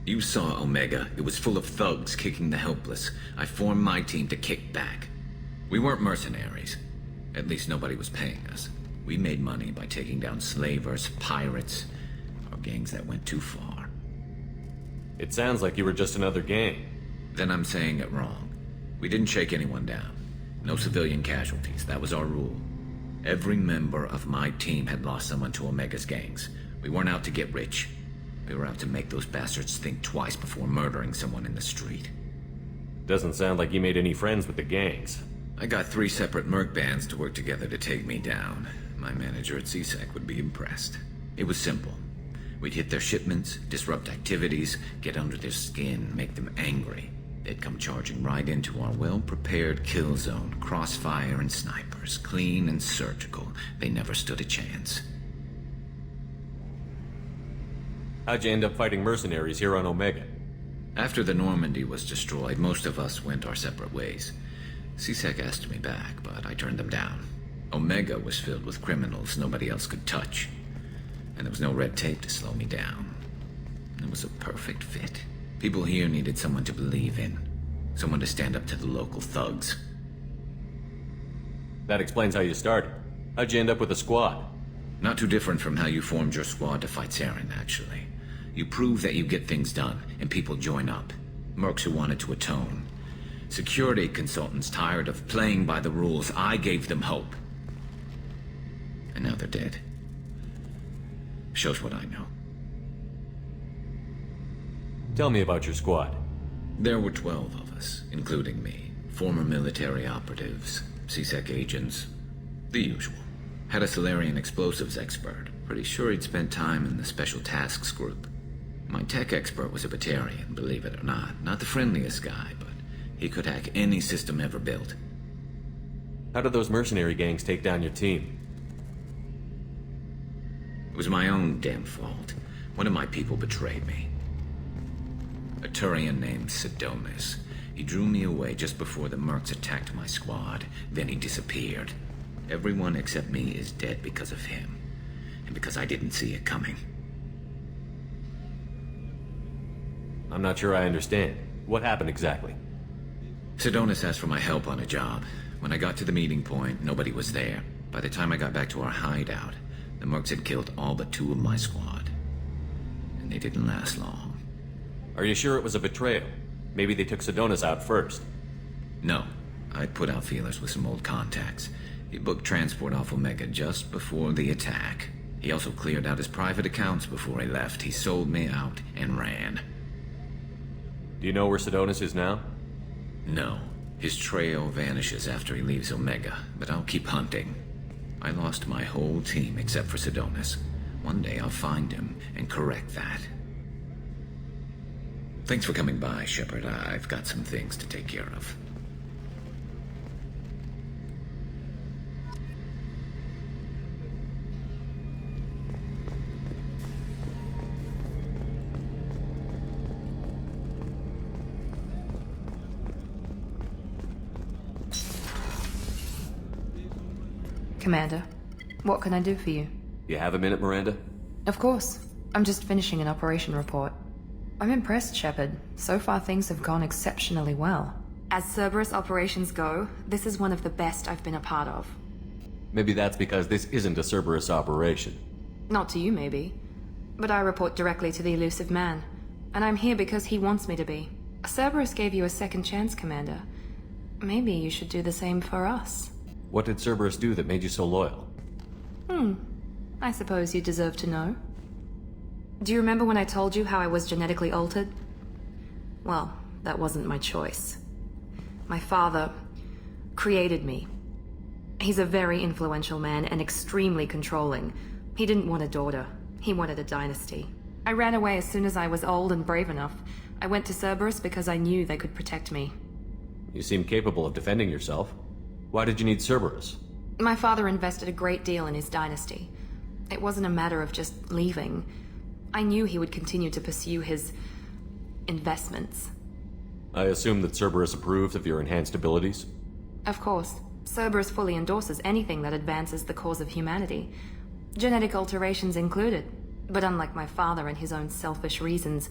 You saw Omega. It was full of thugs kicking the helpless. I formed my team to kick back. We weren't mercenaries. At least nobody was paying us. We made money by taking down slavers, pirates, or gangs that went too far. It sounds like you were just another gang. Then I'm saying it wrong. We didn't shake anyone down. No civilian casualties. That was our rule. Every member of my team had lost someone to Omega's gangs. We weren't out to get rich. We were out to make those bastards think twice before murdering someone in the street. Doesn't sound like you made any friends with the gangs. I got 3 separate merc bands to work together to take me down. My manager at CSEC would be impressed. It was simple. We'd hit their shipments, disrupt activities, get under their skin, make them angry. They'd come charging right into our well-prepared kill zone, crossfire and snipers, clean and surgical. They never stood a chance. How'd you end up fighting mercenaries here on Omega? After the Normandy was destroyed, most of us went our separate ways. CSEC asked me back, but I turned them down. Omega was filled with criminals nobody else could touch. And there was no red tape to slow me down. It was a perfect fit. People here needed someone to believe in. Someone to stand up to the local thugs. That explains how you started. How'd you end up with a squad? Not too different from how you formed your squad to fight Saren, actually. You prove that you get things done, and people join up. Mercs who wanted to atone. Security consultants tired of playing by the rules. I gave them hope. And now they're dead. Shows what I know. Tell me about your squad. There were 12 of us, including me. Former military operatives, CSEC agents, the usual. Had a Solarian explosives expert. Pretty sure he'd spent time in the Special Tasks Group. My tech expert was a Batarian, believe it or not. Not the friendliest guy, but he could hack any system ever built. How did those mercenary gangs take down your team? It was my own damn fault. One of my people betrayed me. A Turian named Sidonis. He drew me away just before the mercs attacked my squad. Then he disappeared. Everyone except me is dead because of him. And because I didn't see it coming. I'm not sure I understand. What happened exactly? Sidonis asked for my help on a job. When I got to the meeting point, nobody was there. By the time I got back to our hideout, the mercs had killed all but 2 of my squad. And they didn't last long. Are you sure it was a betrayal? Maybe they took Sidonis out first. No. I'd put out feelers with some old contacts. He booked transport off Omega just before the attack. He also cleared out his private accounts before he left. He sold me out and ran. Do you know where Sidonis is now? No. His trail vanishes after he leaves Omega, but I'll keep hunting. I lost my whole team except for Sidonis. One day I'll find him and correct that. Thanks for coming by, Shepard. I've got some things to take care of. Commander, what can I do for you? You have a minute, Miranda? Of course. I'm just finishing an operation report. I'm impressed, Shepard. So far things have gone exceptionally well. As Cerberus operations go, this is one of the best I've been a part of. Maybe that's because this isn't a Cerberus operation. Not to you, maybe. But I report directly to the Elusive Man. And I'm here because he wants me to be. Cerberus gave you a second chance, Commander. Maybe you should do the same for us. What did Cerberus do that made you so loyal? I suppose you deserve to know. Do you remember when I told you how I was genetically altered? Well, that wasn't my choice. My father created me. He's a very influential man and extremely controlling. He didn't want a daughter. He wanted a dynasty. I ran away as soon as I was old and brave enough. I went to Cerberus because I knew they could protect me. You seem capable of defending yourself. Why did you need Cerberus? My father invested a great deal in his dynasty. It wasn't a matter of just leaving. I knew he would continue to pursue his investments. I assume that Cerberus approved of your enhanced abilities? Of course. Cerberus fully endorses anything that advances the cause of humanity. Genetic alterations included. But unlike my father and his own selfish reasons,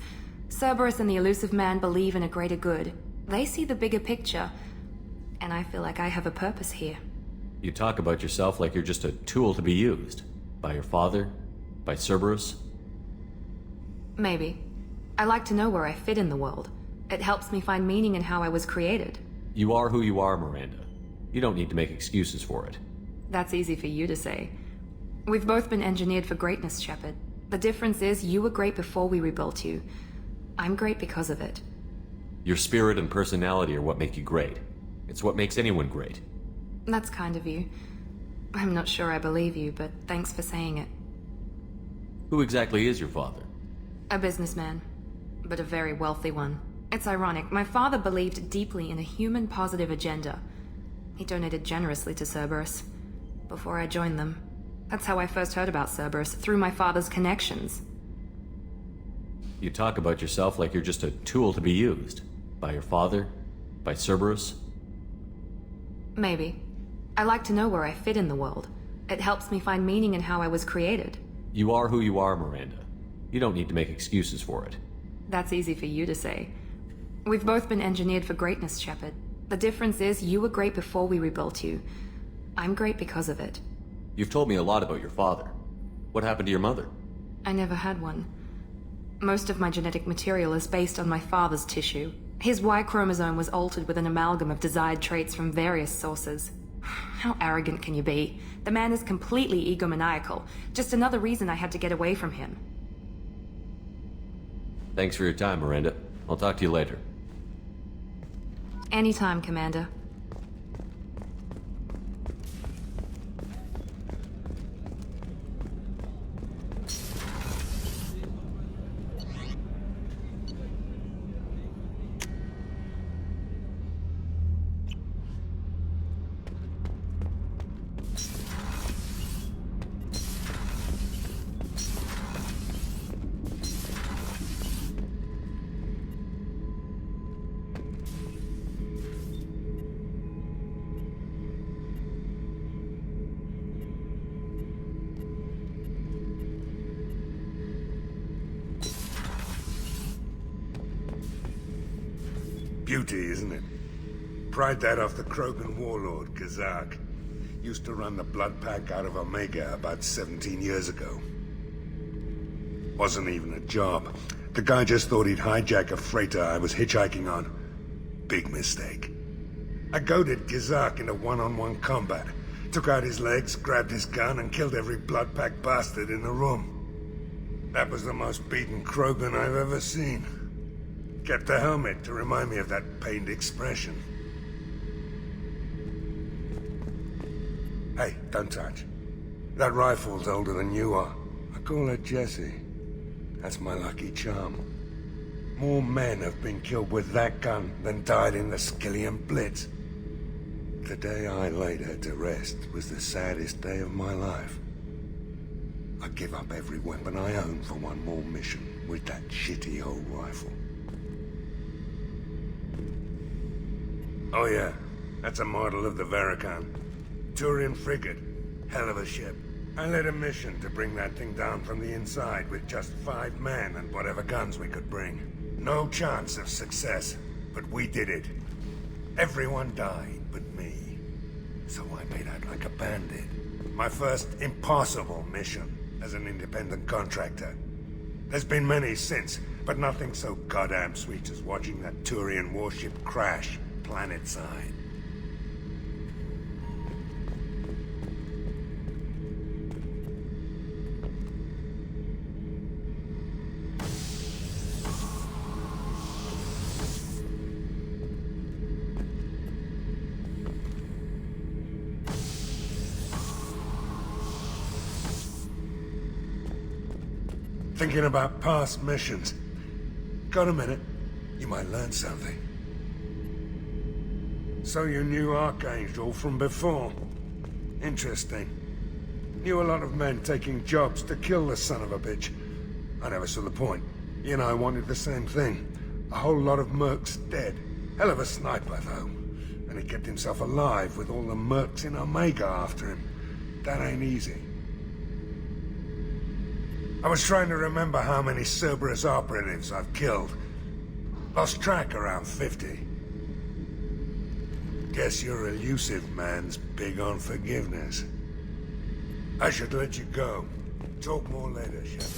Cerberus and the Elusive Man believe in a greater good. They see the bigger picture, and I feel like I have a purpose here. You talk about yourself like you're just a tool to be used. By your father? By Cerberus? Maybe. I like to know where I fit in the world. It helps me find meaning in how I was created. You are who you are, Miranda. You don't need to make excuses for it. That's easy for you to say. We've both been engineered for greatness, Shepard. The difference is you were great before we rebuilt you. I'm great because of it. Your spirit and personality are what make you great. It's what makes anyone great. That's kind of you. I'm not sure I believe you, but thanks for saying it. Who exactly is your father? A businessman, but a very wealthy one. It's ironic. My father believed deeply in a human positive agenda. He donated generously to Cerberus before I joined them. That's how I first heard about Cerberus, through my father's connections. You talk about yourself like you're just a tool to be used. By your father? By Cerberus? Maybe. I like to know where I fit in the world. It helps me find meaning in how I was created. You are who you are, Miranda. You don't need to make excuses for it. That's easy for you to say. We've both been engineered for greatness, Shepard. The difference is you were great before we rebuilt you. I'm great because of it. You've told me a lot about your father. What happened to your mother? I never had one. Most of my genetic material is based on my father's tissue. His Y chromosome was altered with an amalgam of desired traits from various sources. How arrogant can you be? The man is completely egomaniacal. Just another reason I had to get away from him. Thanks for your time, Miranda. I'll talk to you later. Anytime, Commander. Beauty, isn't it? Pried that off the Krogan warlord, Kazak. Used to run the Blood Pack out of Omega about 17 years ago. Wasn't even a job. The guy just thought he'd hijack a freighter I was hitchhiking on. Big mistake. I goaded Kazak into one-on-one combat. Took out his legs, grabbed his gun, and killed every Blood Pack bastard in the room. That was the most beaten Krogan I've ever seen. Kept the helmet to remind me of that pained expression. Hey, don't touch. That rifle's older than you are. I call her Jessie. That's my lucky charm. More men have been killed with that gun than died in the Skillian Blitz. The day I laid her to rest was the saddest day of my life. I give up every weapon I own for one more mission with that shitty old rifle. Oh yeah, that's a model of the Verikan. Turian frigate. Hell of a ship. I led a mission to bring that thing down from the inside with just 5 men and whatever guns we could bring. No chance of success, but we did it. Everyone died but me. So I made out like a bandit. My first impossible mission as an independent contractor. There's been many since, but nothing so goddamn sweet as watching that Turian warship crash planet-side. Thinking about past missions. Got a minute? You might learn something. So you knew Archangel from before? Interesting. Knew a lot of men taking jobs to kill the son of a bitch. I never saw the point. You and I wanted the same thing. A whole lot of mercs dead. Hell of a sniper, though. And he kept himself alive with all the mercs in Omega after him. That ain't easy. I was trying to remember how many Cerberus operatives I've killed. Lost track around 50. Guess your elusive man's big on forgiveness. I should let you go. Talk more later, Shepard.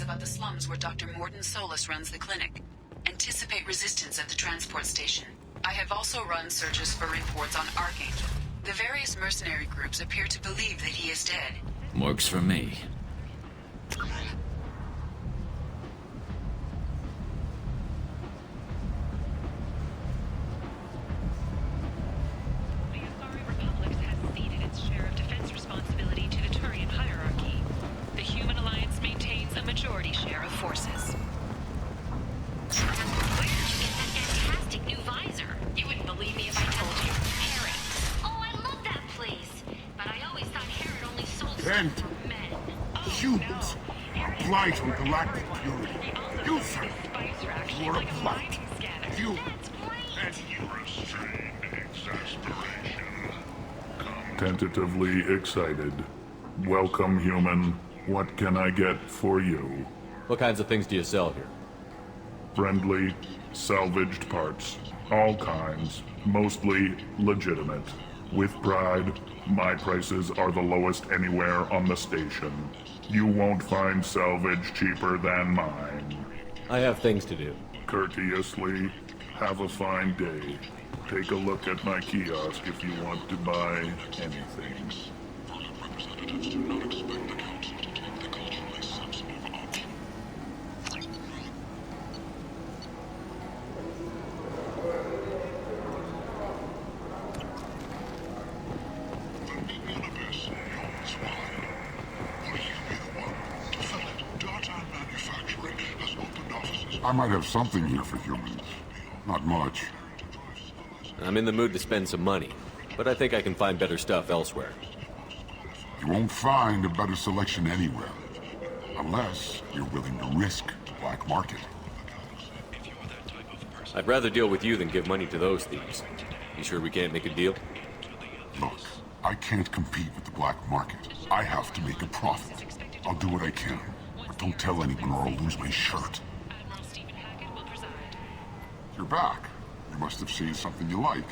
About the slums where Dr. Mordin Solus runs the clinic. Anticipate resistance at the transport station. I have also run searches for reports on Archangel. The various mercenary groups appear to believe that he is dead. Works for me. Humans are blight on galactic purity. You, sir, you are a blight. You and you restrain exasperation. Tentatively excited. Welcome, human. What can I get for you? What kinds of things do you sell here? Friendly, salvaged parts. All kinds. Mostly legitimate. With pride, my prices are the lowest anywhere on the station. You won't find salvage cheaper than mine. I have things to do. Courteously, have a fine day. Take a look at my kiosk if you want to buy anything. Representatives do not expect the council to take the culturally sensitive option. I might have something here for humans. Not much. I'm in the mood to spend some money, but I think I can find better stuff elsewhere. You won't find a better selection anywhere. Unless you're willing to risk the black market. I'd rather deal with you than give money to those thieves. You sure we can't make a deal? Look, I can't compete with the black market. I have to make a profit. I'll do what I can, but don't tell anyone or I'll lose my shirt. You're back. You must have seen something you like.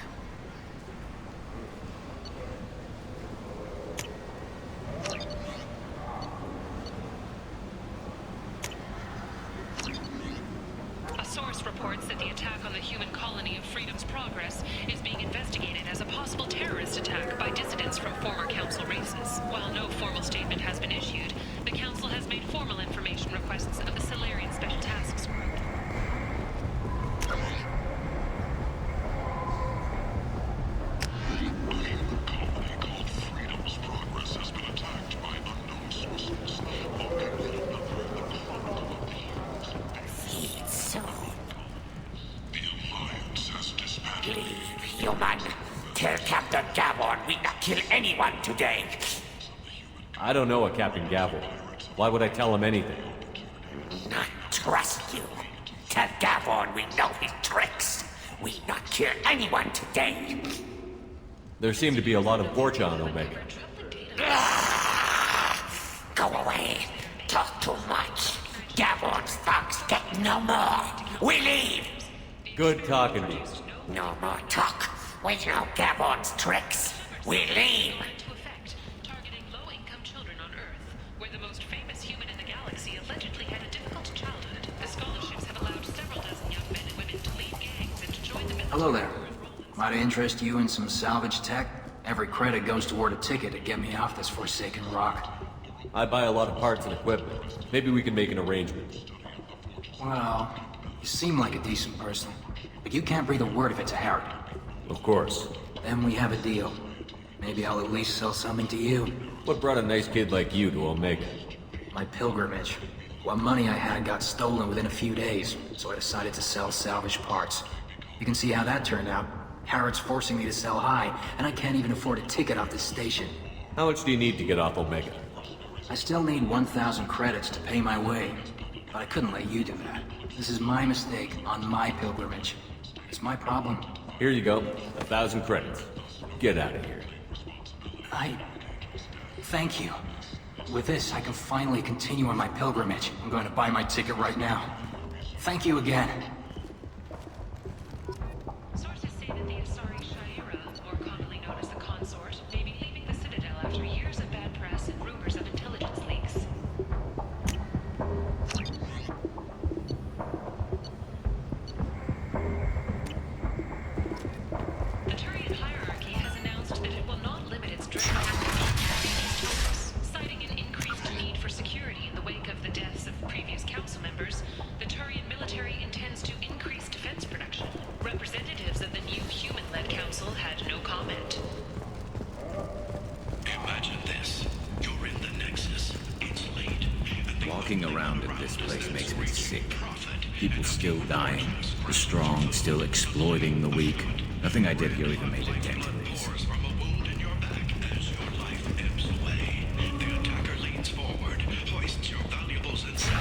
A source reports that the attack on the human colony of Freedom's Progress is being investigated as a possible terrorist attack by dissidents from former Council races. While no formal statement has been issued, the Council has made formal information requests of the Salarian Special Tasks Group. human. Tell Captain Gavon we not kill anyone today. I don't know a Captain Gavel. Why would I tell him anything? Not trust you. Tell Gavon we know his tricks. We not kill anyone today. There seem to be a lot of Vorcha on Omega. Go away. Talk too much. Gavon's thugs get no more. We leave. Good talking to you. No more talk. We know Gavon's tricks. We leave. Targeting low-income children on Earth, where the most famous human in the galaxy allegedly had a difficult childhood. The scholarships have allowed several dozen young men and women to leave gangs and to join the military. Hello there. Might I interest you in some salvage tech? Every credit goes toward a ticket to get me off this forsaken rock. I buy a lot of parts and equipment. Maybe we can make an arrangement. Well, you seem like a decent person, but you can't breathe a word of it to Harry. Of course. Then we have a deal. Maybe I'll at least sell something to you. What brought a nice kid like you to Omega? My pilgrimage. What money I had got stolen within a few days, so I decided to sell salvaged parts. You can see how that turned out. Harrod's forcing me to sell high, and I can't even afford a ticket off this station. How much do you need to get off Omega? I still need 1,000 credits to pay my way, but I couldn't let you do that. This is my mistake on my pilgrimage. It's my problem. Here you go. 1,000 credits. Get out of here. Thank you. With this, I can finally continue on my pilgrimage. I'm going to buy my ticket right now. Thank you again. Sources say that the Asari Shaira, or commonly known as the Consort, may be leaving the Citadel after years of bad press and rumors of intelligence leaks. The Turian hierarchy has announced that it will not limit its drone activities, citing an increased need for security in the wake of the deaths of previous council members. The Turian military intends to increase defense production. Representatives of the new human-led council had no comment. Imagine this. You're in the Nexus. It's late. Walking around in this place makes me sick. People still dying. The strong still exploiting the weak. Nothing I did here even made a dent in this. From a wound in your back as your life ebbs away. The attacker leans forward, hoists your valuables and says,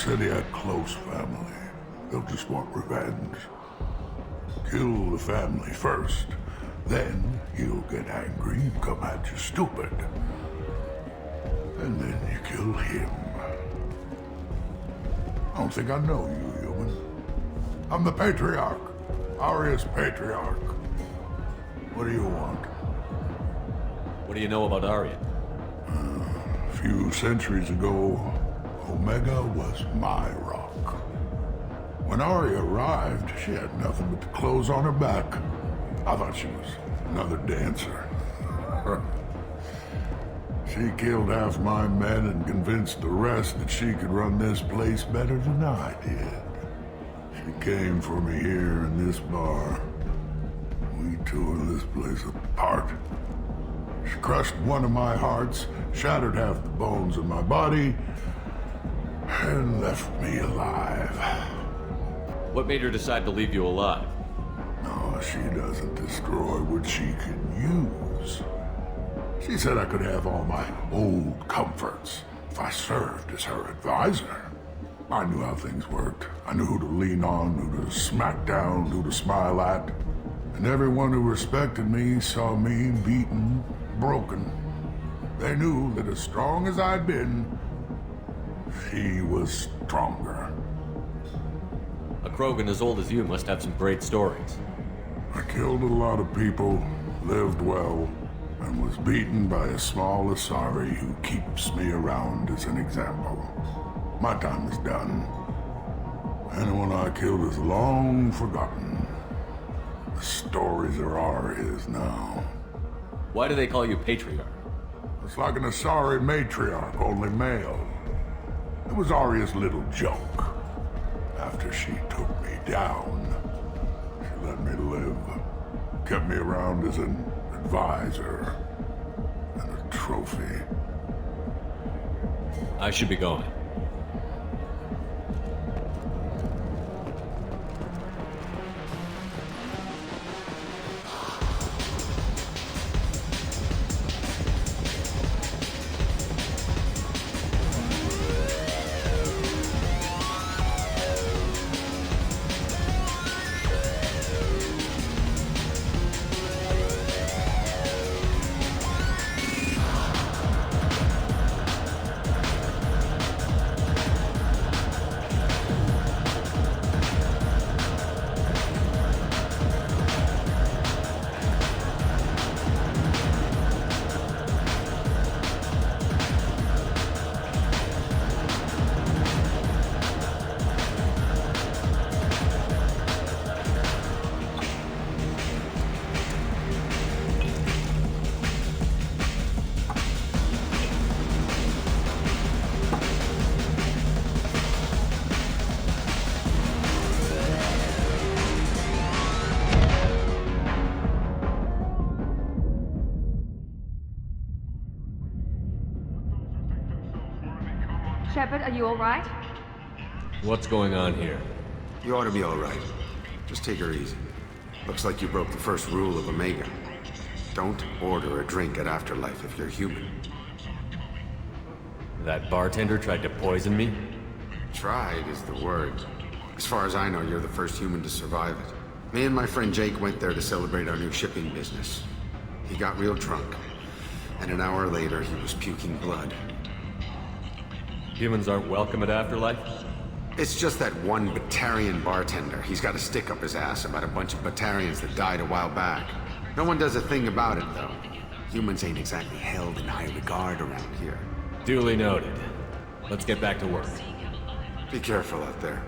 Said he had close family. They'll just want revenge. Kill the family first. Then he'll get angry and come at you stupid. And then you kill him. I don't think I know you, human. I'm the Patriarch. Aria's Patriarch. What do you want? What do you know about Aria? A few centuries ago, Omega was my rock. When Aria arrived, she had nothing but the clothes on her back. I thought she was another dancer. She killed half my men and convinced the rest that she could run this place better than I did. She came for me here in this bar. We tore this place apart. She crushed one of my hearts, shattered half the bones in my body, and left me alive. What made her decide to leave you alive? No, she doesn't destroy what she can use. She said I could have all my old comforts if I served as her advisor. I knew how things worked. I knew who to lean on, who to smack down, who to smile at. And everyone who respected me saw me beaten, broken. They knew that as strong as I'd been, she was stronger. A Krogan as old as you must have some great stories. I killed a lot of people, lived well, and was beaten by a small Asari who keeps me around as an example. My time is done. Anyone I killed is long forgotten. The stories are Aria's now. Why do they call you Patriarch? It's like an Asari matriarch, only male. It was Arya's little joke. After she took me down, she let me live. Kept me around as an advisor and a trophy. I should be going. Shepard, are you alright? What's going on here? You ought to be alright. Just take her easy. Looks like you broke the first rule of Omega. Don't order a drink at Afterlife if you're human. That bartender tried to poison me? Tried is the word. As far as I know, you're the first human to survive it. Me and my friend Jake went there to celebrate our new shipping business. He got real drunk, and an hour later he was puking blood. Humans aren't welcome at Afterlife? It's just that one Batarian bartender. He's got a stick up his ass about a bunch of Batarians that died a while back. No one does a thing about it, though. Humans ain't exactly held in high regard around here. Duly noted. Let's get back to work. Be careful out there.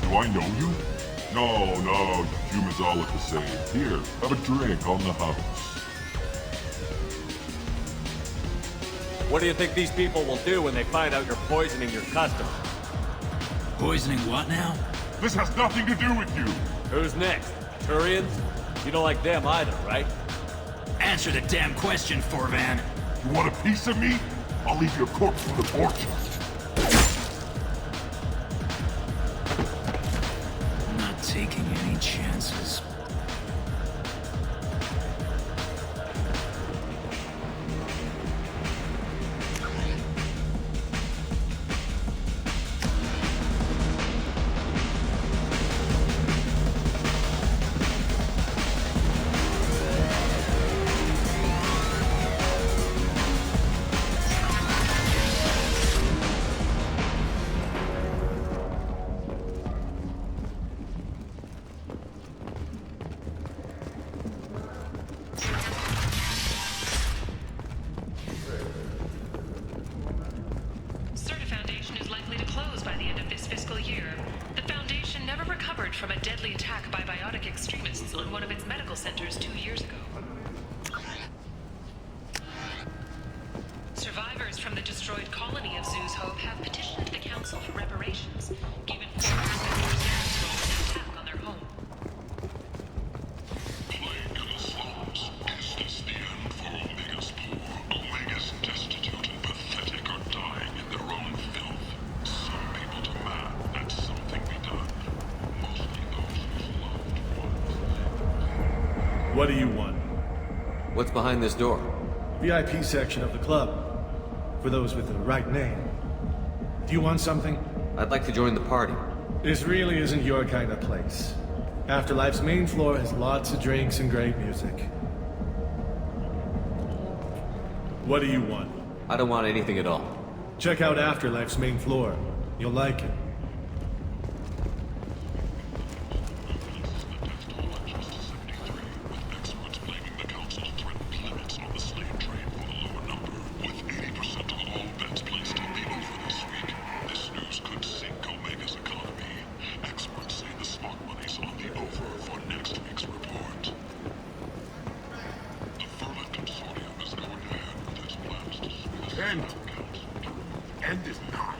Do I know you? No, humans all look the same. Here, have a drink on the house. What do you think these people will do when they find out you're poisoning your customers? Poisoning what now? This has nothing to do with you! Who's next? Turians? You don't like them either, right? Answer the damn question, Forvan. You want a piece of me? I'll leave your corpse on the porch. I'm not taking any chances. From a deadly attack by biotic extremists on one of its medical centers 2 years ago. Survivors from the destroyed colony of Zoo's Hope have petitioned the Council for reparations, given former members an attack on their home. Plague of the slums. Is this the end for Omega's poor? Omega's destitute and pathetic are dying in their own filth. Some people demand that something be done. What do you want? What's behind this door? VIP section of the club. For those with the right name. Do you want something? I'd like to join the party. This really isn't your kind of place. Afterlife's main floor has lots of drinks and great music. What do you want? I don't want anything at all. Check out Afterlife's main floor. You'll like it. end is nigh.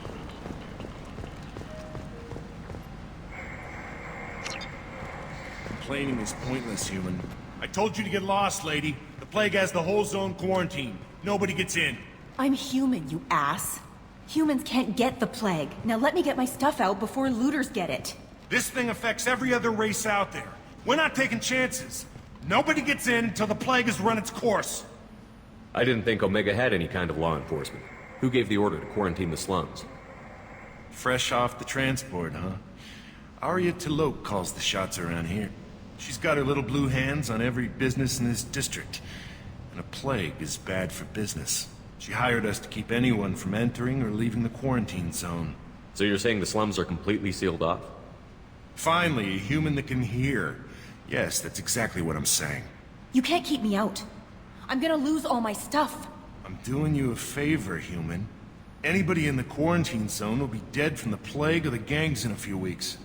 Complaining is pointless, human. I told you to get lost, lady. The plague has the whole zone quarantined. Nobody gets in. I'm human, you ass. Humans can't get the plague. Now let me get my stuff out before looters get it. This thing affects every other race out there. We're not taking chances. Nobody gets in until the plague has run its course. I didn't think Omega had any kind of law enforcement. Who gave the order to quarantine the slums? Fresh off the transport, huh? Arya T'Loak calls the shots around here. She's got her little blue hands on every business in this district. And a plague is bad for business. She hired us to keep anyone from entering or leaving the quarantine zone. So you're saying the slums are completely sealed off? Finally, a human that can hear. Yes, that's exactly what I'm saying. You can't keep me out. I'm gonna lose all my stuff. I'm doing you a favor, human. Anybody in the quarantine zone will be dead from the plague or the gangs in a few weeks.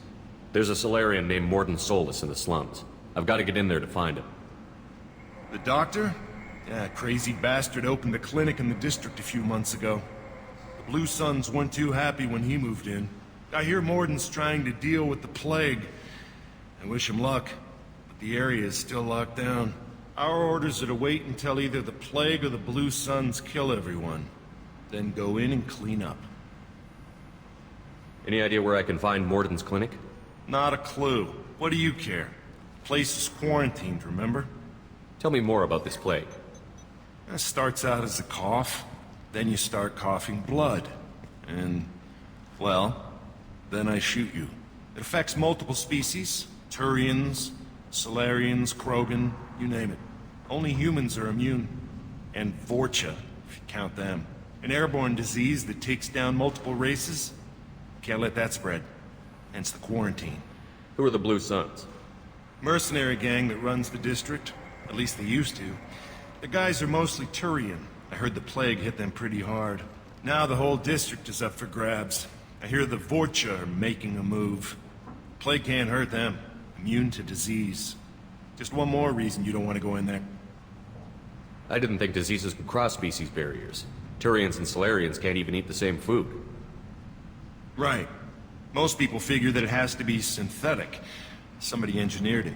There's a Solarian named Morden Solus in the slums. I've got to get in there to find him. The doctor? Yeah, crazy bastard opened a clinic in the district a few months ago. The Blue Suns weren't too happy when he moved in. I hear Morden's trying to deal with the plague. I wish him luck, but the area is still locked down. Our orders are to wait until either the plague or the Blue Suns kill everyone. Then go in and clean up. Any idea where I can find Morden's clinic? Not a clue. What do you care? Place is quarantined, remember? Tell me more about this plague. It starts out as a cough, then you start coughing blood. And, well, then I shoot you. It affects multiple species. Turians, Solarians, Krogan, you name it. Only humans are immune. And Vorcha, if you count them. An airborne disease that takes down multiple races. Can't let that spread. Hence the quarantine. Who are the Blue Suns? Mercenary gang that runs the district. At least they used to. The guys are mostly Turian. I heard the plague hit them pretty hard. Now the whole district is up for grabs. I hear the Vorcha are making a move. Plague can't hurt them. Immune to disease. Just one more reason you don't want to go in there. I didn't think diseases could cross species barriers. Turians and Solarians can't even eat the same food. Right. Most people figure that it has to be synthetic. Somebody engineered it.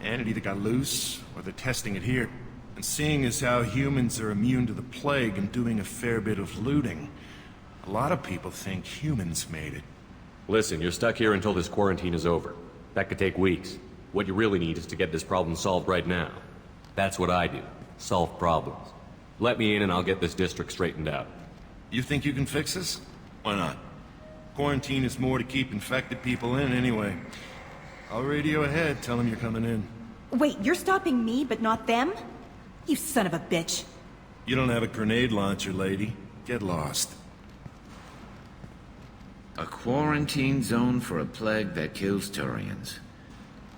And it either got loose, or they're testing it here. And seeing as how humans are immune to the plague and doing a fair bit of looting, a lot of people think humans made it. Listen, you're stuck here until this quarantine is over. That could take weeks. What you really need is to get this problem solved right now. That's what I do. Solve problems. Let me in and I'll get this district straightened out. You think you can fix this? Why not? Quarantine is more to keep infected people in anyway. I'll radio ahead, tell them you're coming in. Wait, you're stopping me, but not them? You son of a bitch. You don't have a grenade launcher, lady. Get lost. A quarantine zone for a plague that kills Turians.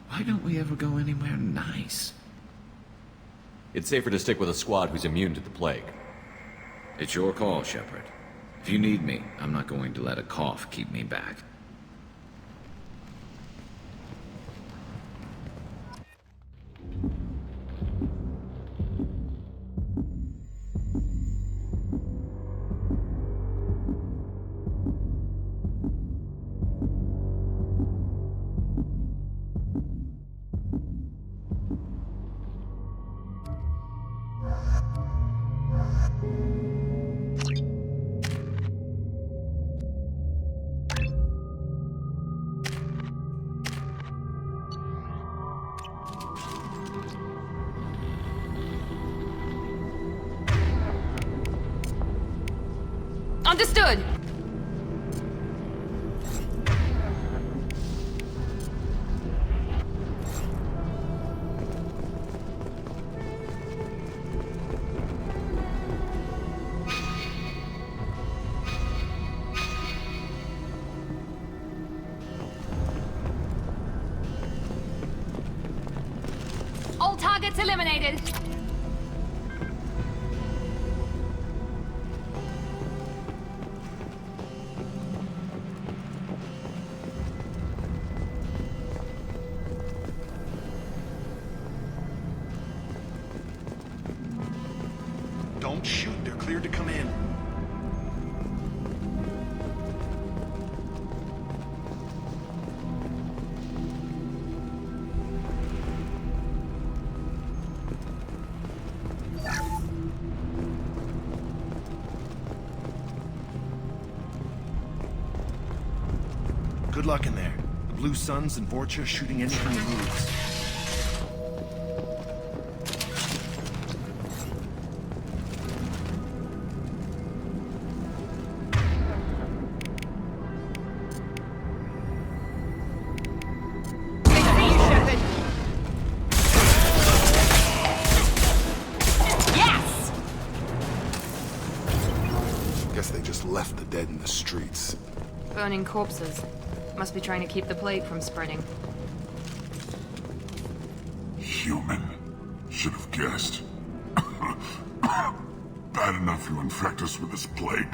Why don't we ever go anywhere nice? It's safer to stick with a squad who's immune to the plague. It's your call, Shepard. If you need me, I'm not going to let a cough keep me back. Understood! All targets eliminated! Don't shoot, they're cleared to come in. Good luck in there. The Blue Suns and Vorcha shooting anything that moves. Guess they just left the dead in the streets. Burning corpses. Must be trying to keep the plague from spreading. Human. Should have guessed. Bad enough you infect us with this plague.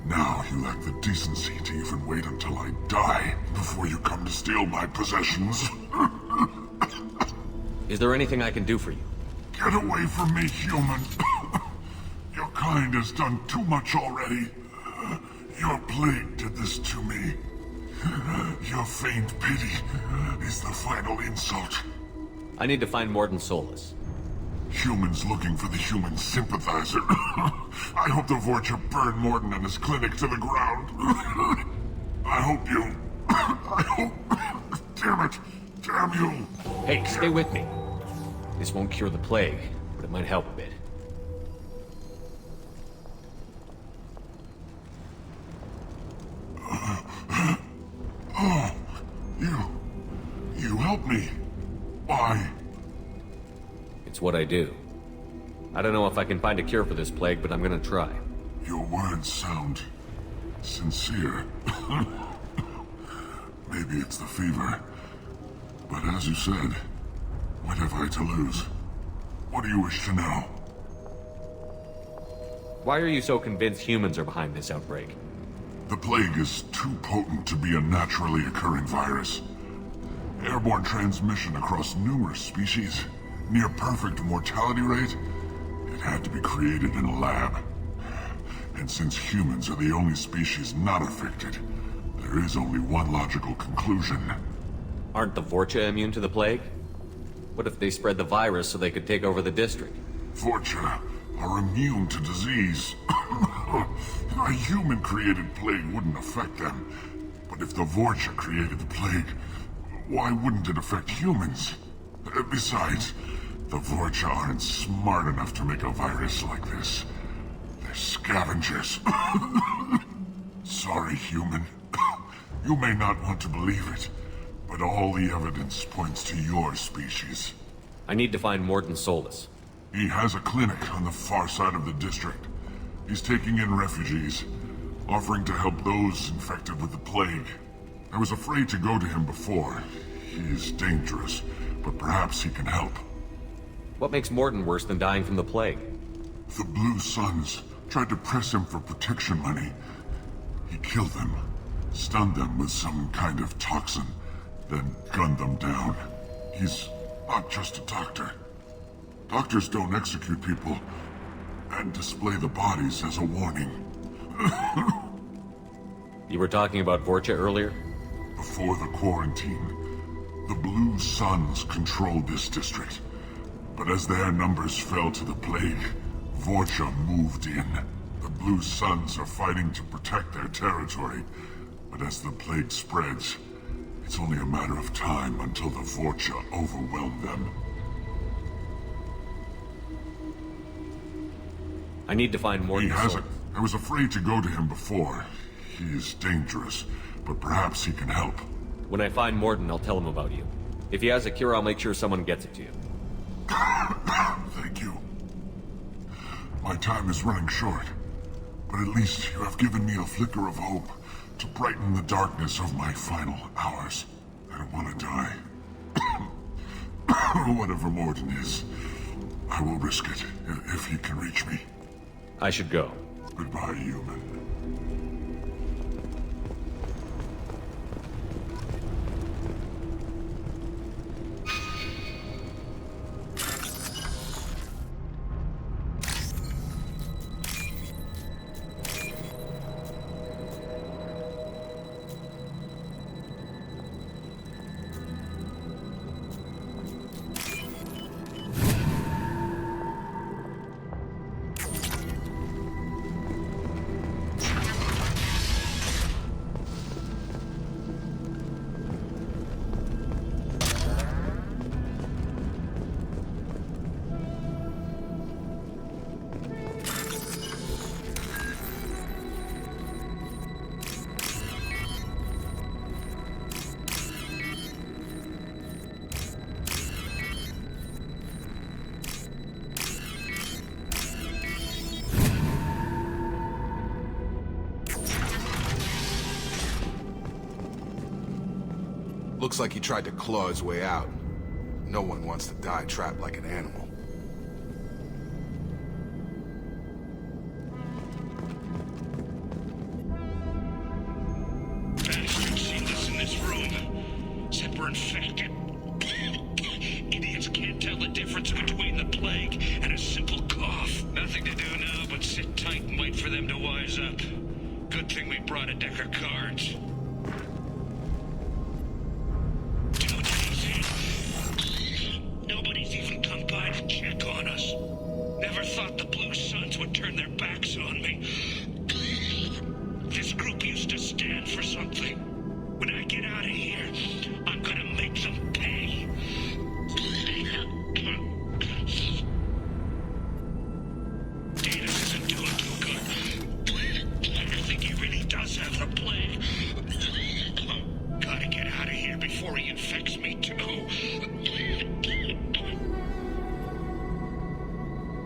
Now you lack the decency to even wait until I die before you come to steal my possessions. Is there anything I can do for you? Get away from me, human. Your kind has done too much already. Your plague did this to me. Your feigned pity is the final insult. I need to find Mordin Solus. Humans looking for the human sympathizer. I hope the Vorcha burn Mordin and his clinic to the ground. I hope you... I hope... Damn it! Damn you! Hey, stay with me. This won't cure the plague, but it might help a bit. Oh, you helped me. Why? It's what I do. I don't know if I can find a cure for this plague, but I'm gonna try. Your words sound sincere. Maybe it's the fever. But as you said, what have I to lose? What do you wish to know? Why are you so convinced humans are behind this outbreak? The plague is too potent to be a naturally occurring virus. Airborne transmission across numerous species, near perfect mortality rate. It had to be created in a lab. And since humans are the only species not affected, there is only one logical conclusion. Aren't the Vorcha immune to the plague? What if they spread the virus so they could take over the district? Vorcha are immune to disease. A human-created plague wouldn't affect them. But if the Vorcha created the plague, why wouldn't it affect humans? Besides, the Vorcha aren't smart enough to make a virus like this. They're scavengers. Sorry, human. You may not want to believe it, but all the evidence points to your species. I need to find Mordin Solus. He has a clinic on the far side of the district. He's taking in refugees, offering to help those infected with the plague. I was afraid to go to him before. He is dangerous, but perhaps he can help. What makes Mordin worse than dying from the plague? The Blue Suns tried to press him for protection money. He killed them, stunned them with some kind of toxin, then gunned them down. He's not just a doctor. Doctors don't execute people and display the bodies as a warning. You were talking about Vorcha earlier? Before the quarantine, the Blue Suns controlled this district. But as their numbers fell to the plague, Vorcha moved in. The Blue Suns are fighting to protect their territory. But as the plague spreads, it's only a matter of time until the Vorcha overwhelm them. I need to find Mordin Solus. I was afraid to go to him before. He is dangerous, but perhaps he can help. When I find Mordin, I'll tell him about you. If he has a cure, I'll make sure someone gets it to you. Thank you. My time is running short, but at least you have given me a flicker of hope to brighten the darkness of my final hours. I don't want to die. Whatever Mordin is, I will risk it if he can reach me. I should go. Goodbye, human. Looks like he tried to claw his way out. No one wants to die trapped like an animal. Bastards sealed us in this room. Said we're infected. Idiots can't tell the difference between the plague and a simple cough. Nothing to do now but sit tight and wait for them to wise up. Good thing we brought a deck of cards. 2 days in. Nobody's even come by to check on us. Never thought the Blue Suns would turn their backs on me. This group used to stand for something. When I get out of here, I'm gonna make them pay. Davis isn't doing too good. I think he really does have the plague. Gotta get out of here before he infects me too.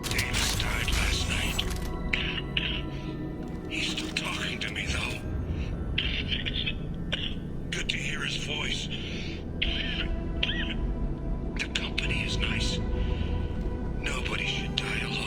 Davis died last night. He's still talking to me though. Good to hear his voice. The company is nice. Nobody should die alone.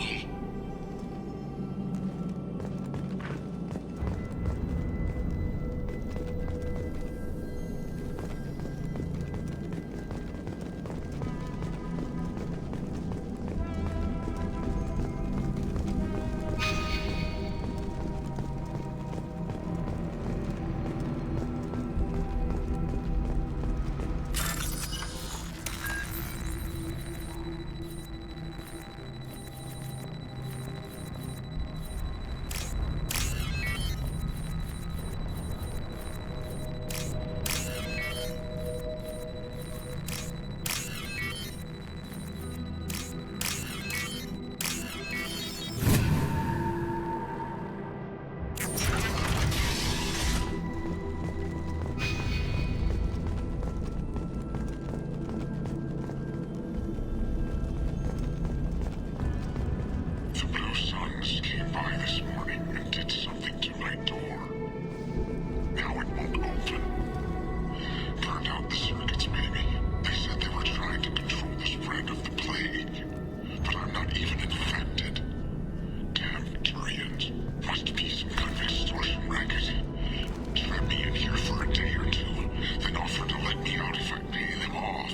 The Blue Suns came by this morning and did something to my door. Now it won't open. Burned out the circuits, maybe. They said they were trying to control the spread of the plague. But I'm not even infected. Damn Turians. Must be some kind of extortion racket. Trap me in here for a day or two, then offer to let me out if I pay them off.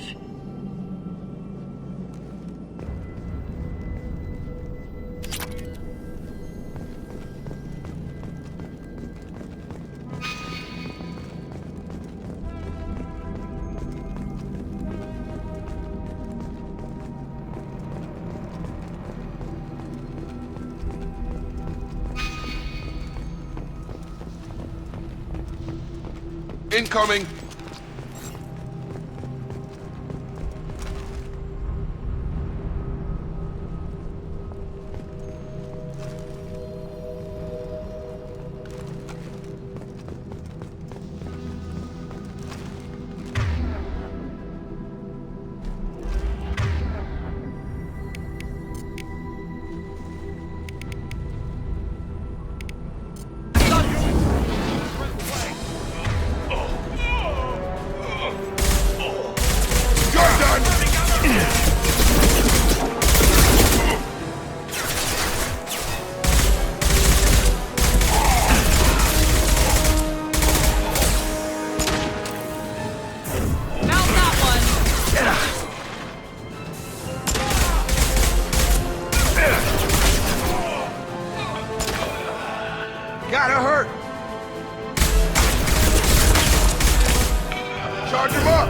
Incoming! Gotta hurt! Charge him up!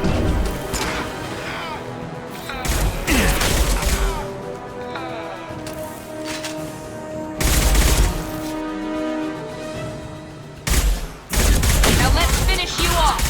Now let's finish you off!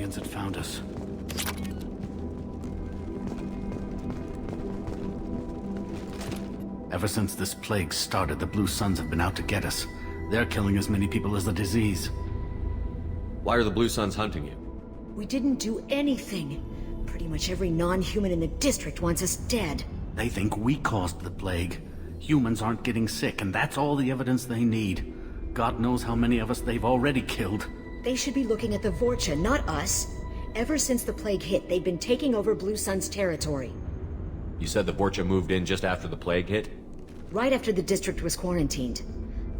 Turians had found us. Ever since this plague started, the Blue Suns have been out to get us. They're killing as many people as the disease. Why are the Blue Suns hunting you? We didn't do anything. Pretty much every non-human in the district wants us dead. They think we caused the plague. Humans aren't getting sick, and that's all the evidence they need. God knows how many of us they've already killed. They should be looking at the Vorcha, not us. Ever since the plague hit, they've been taking over Blue Sun's territory. You said the Vorcha moved in just after the plague hit? Right after the district was quarantined.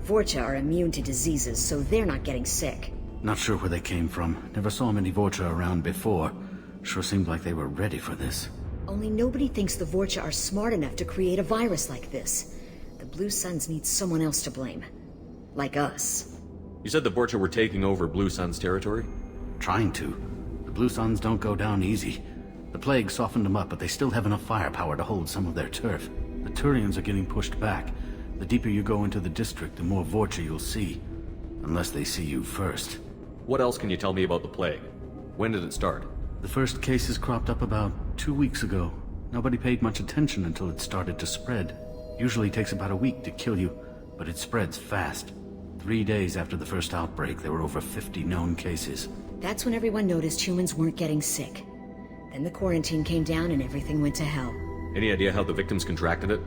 Vorcha are immune to diseases, so they're not getting sick. Not sure where they came from. Never saw many Vorcha around before. Sure seemed like they were ready for this. Only nobody thinks the Vorcha are smart enough to create a virus like this. The Blue Suns need someone else to blame. Like us. You said the Vorcha were taking over Blue Sun's territory? Trying to. The Blue Suns don't go down easy. The plague softened them up, but they still have enough firepower to hold some of their turf. The Turians are getting pushed back. The deeper you go into the district, the more Vorcha you'll see. Unless they see you first. What else can you tell me about the plague? When did it start? The first cases cropped up about 2 weeks ago. Nobody paid much attention until it started to spread. Usually takes about a week to kill you, but it spreads fast. 3 days after the first outbreak, there were over 50 known cases. That's when everyone noticed humans weren't getting sick. Then the quarantine came down and everything went to hell. Any idea how the victims contracted it?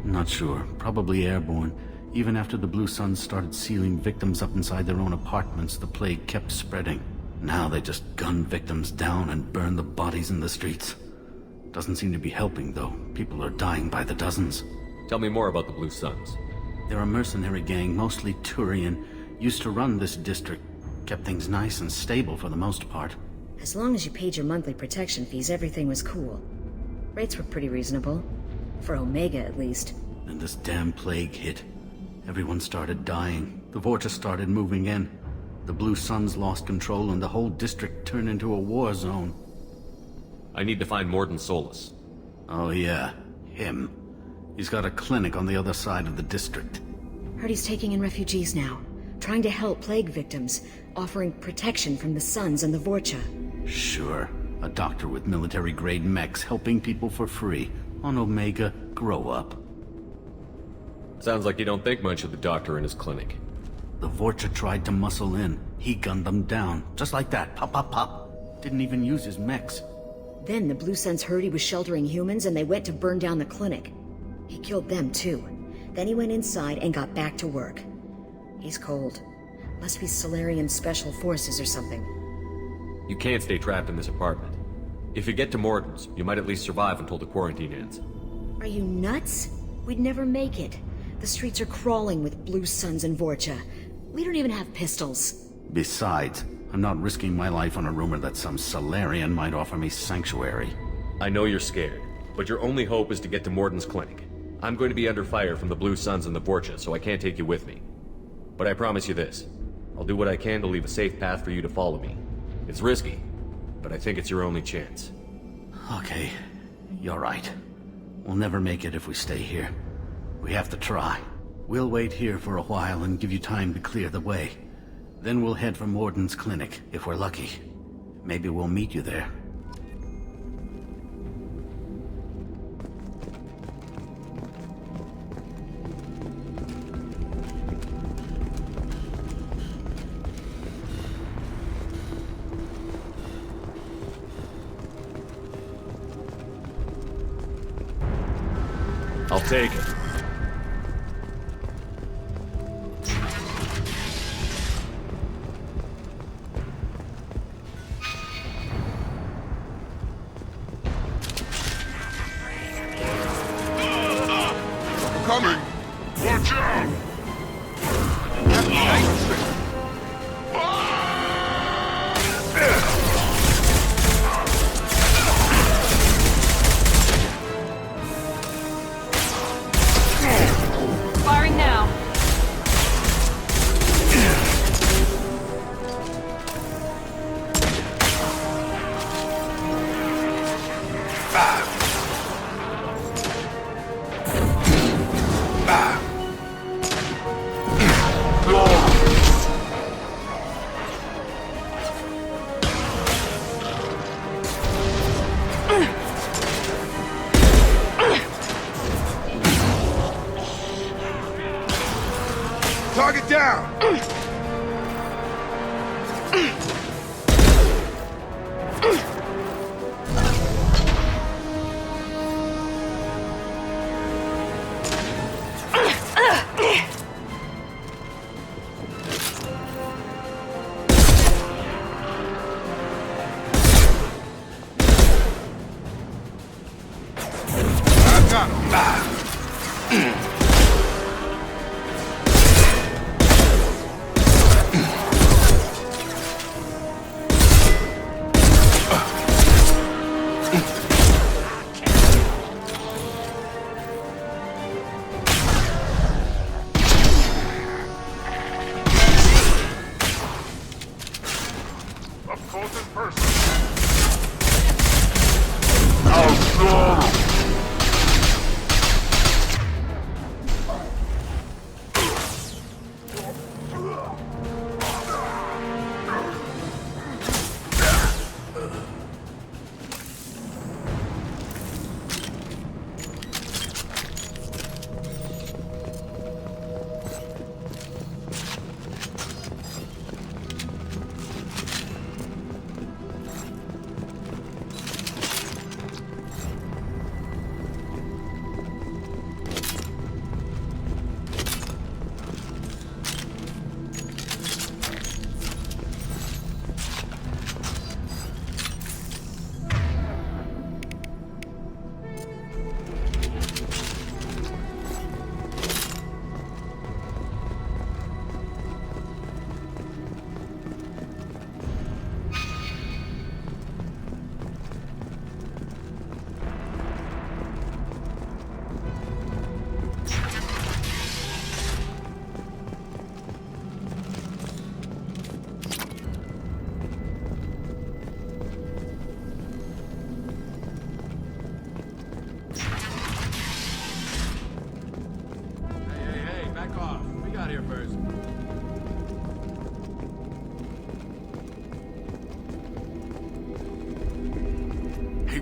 Not sure. Probably airborne. Even after the Blue Suns started sealing victims up inside their own apartments, the plague kept spreading. Now they just gun victims down and burn the bodies in the streets. Doesn't seem to be helping, though. People are dying by the dozens. Tell me more about the Blue Suns. They're a mercenary gang, mostly Turian. Used to run this district. Kept things nice and stable for the most part. As long as you paid your monthly protection fees, everything was cool. Rates were pretty reasonable. For Omega, at least. Then this damn plague hit. Everyone started dying. The Vorcha started moving in. The Blue Suns lost control and the whole district turned into a war zone. I need to find Morden Solus. Oh yeah, him. He's got a clinic on the other side of the district. Heard he's taking in refugees now. Trying to help plague victims. Offering protection from the Suns and the Vorcha. Sure. A doctor with military-grade mechs helping people for free. On Omega, grow up. Sounds like you don't think much of the doctor in his clinic. The Vorcha tried to muscle in. He gunned them down. Just like that. Pop, pop, pop. Didn't even use his mechs. Then the Blue Suns heard he was sheltering humans and they went to burn down the clinic. He killed them too. Then he went inside and got back to work. He's cold. Must be Solarian Special Forces or something. You can't stay trapped in this apartment. If you get to Morden's, you might at least survive until the quarantine ends. Are you nuts? We'd never make it. The streets are crawling with Blue Suns and Vorcha. We don't even have pistols. Besides, I'm not risking my life on a rumor that some Solarian might offer me sanctuary. I know you're scared, but your only hope is to get to Morden's clinic. I'm going to be under fire from the Blue Suns and the Vorcha, so I can't take you with me. But I promise you this. I'll do what I can to leave a safe path for you to follow me. It's risky, but I think it's your only chance. Okay, you're right. We'll never make it if we stay here. We have to try. We'll wait here for a while and give you time to clear the way. Then we'll head for Morden's clinic, if we're lucky. Maybe we'll meet you there. I'll take it. Coming! Watch out! Firing now. Target down!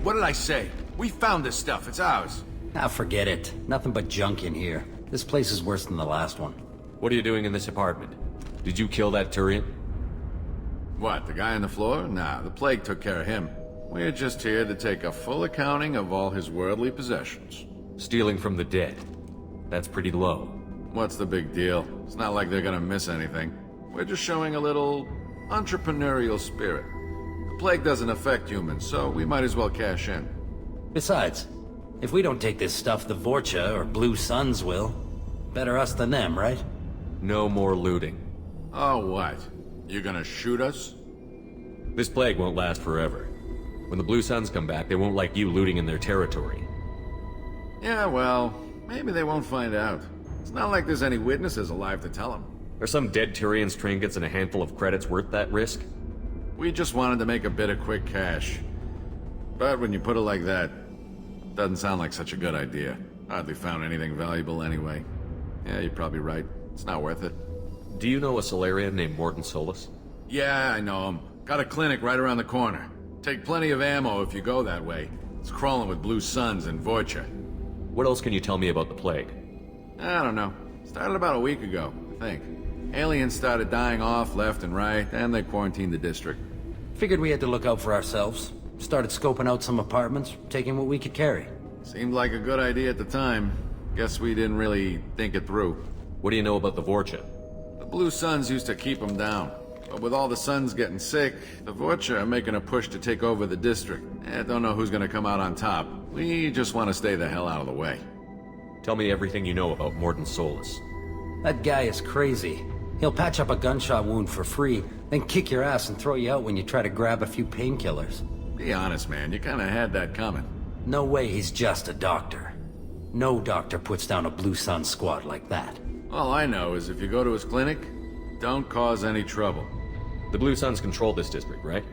What did I say? We found this stuff. It's ours. Ah, forget it. Nothing but junk in here. This place is worse than the last one. What are you doing in this apartment? Did you kill that Turian? What, the guy on the floor? Nah, the plague took care of him. We're just here to take a full accounting of all his worldly possessions. Stealing from the dead. That's pretty low. What's the big deal? It's not like they're gonna miss anything. We're just showing a little entrepreneurial spirit. The plague doesn't affect humans, so we might as well cash in. Besides, if we don't take this stuff, the Vorcha or Blue Suns will. Better us than them, right? No more looting. Oh, what? You gonna shoot us? This plague won't last forever. When the Blue Suns come back, they won't like you looting in their territory. Yeah, well, maybe they won't find out. It's not like there's any witnesses alive to tell them. Are some dead Turian's trinkets and a handful of credits worth that risk? We just wanted to make a bit of quick cash. But when you put it like that, doesn't sound like such a good idea. Hardly found anything valuable anyway. Yeah, you're probably right. It's not worth it. Do you know a Solarian named Mordin Solus? Yeah, I know him. Got a clinic right around the corner. Take plenty of ammo if you go that way. It's crawling with Blue Suns and Vorcha. What else can you tell me about the plague? I don't know. Started about a week ago, I think. Aliens started dying off left and right, and they quarantined the district. Figured we had to look out for ourselves. Started scoping out some apartments, taking what we could carry. Seemed like a good idea at the time. Guess we didn't really think it through. What do you know about the Vorcha? The Blue Suns used to keep them down. But with all the Suns getting sick, the Vorcha are making a push to take over the district. Don't know who's gonna come out on top. We just want to stay the hell out of the way. Tell me everything you know about Mordin Solus. That guy is crazy. He'll patch up a gunshot wound for free, then kick your ass and throw you out when you try to grab a few painkillers. Be honest, man. You kinda had that coming. No way he's just a doctor. No doctor puts down a Blue Sun squad like that. All I know is if you go to his clinic, don't cause any trouble. The Blue Suns control this district, right?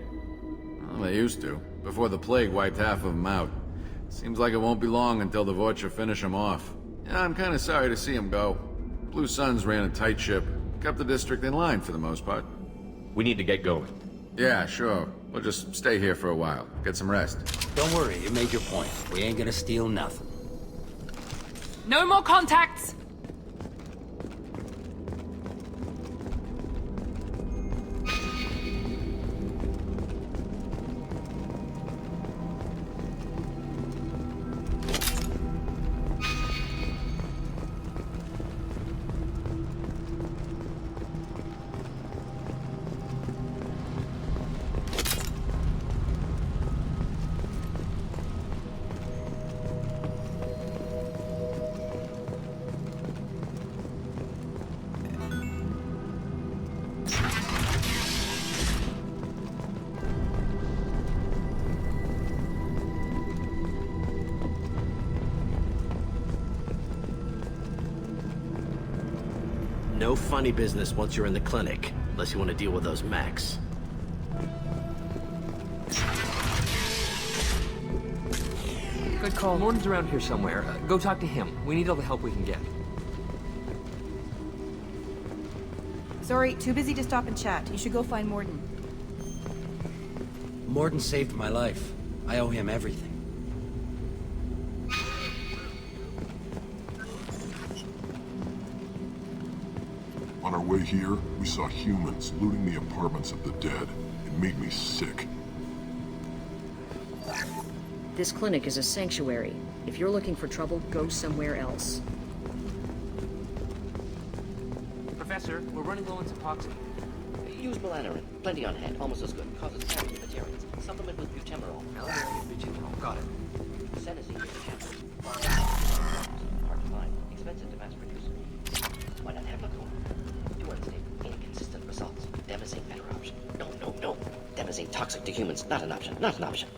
Well, they used to, before the plague wiped half of them out. Seems like it won't be long until the Vorcha finish them off. Yeah, I'm kinda sorry to see him go. Blue Suns ran a tight ship, kept the district in line for the most part. We need to get going. Yeah, sure. We'll just stay here for a while. Get some rest. Don't worry, you made your point. We ain't gonna steal nothing. No more contacts! No funny business once you're in the clinic, unless you want to deal with those mechs. Good call. Morton's around here somewhere. Go talk to him. We need all the help we can get. Sorry, too busy to stop and chat. You should go find Morton. Morton saved my life. I owe him everything. On our way here, we saw humans looting the apartments of the dead. It made me sick. This clinic is a sanctuary. If you're looking for trouble, go somewhere else. Professor, we're running low on epoxy. Use melanorin. Plenty on hand. Almost as good. Causes cancer vegetarians. Supplement with butemerol. Butemerol. Got it. Senescence hard to find. Expensive to mass produce. Why not have Lacona? Too unstable. Inconsistent results. Demazine better option. No. Demazine toxic to humans. Not an option. Not an option.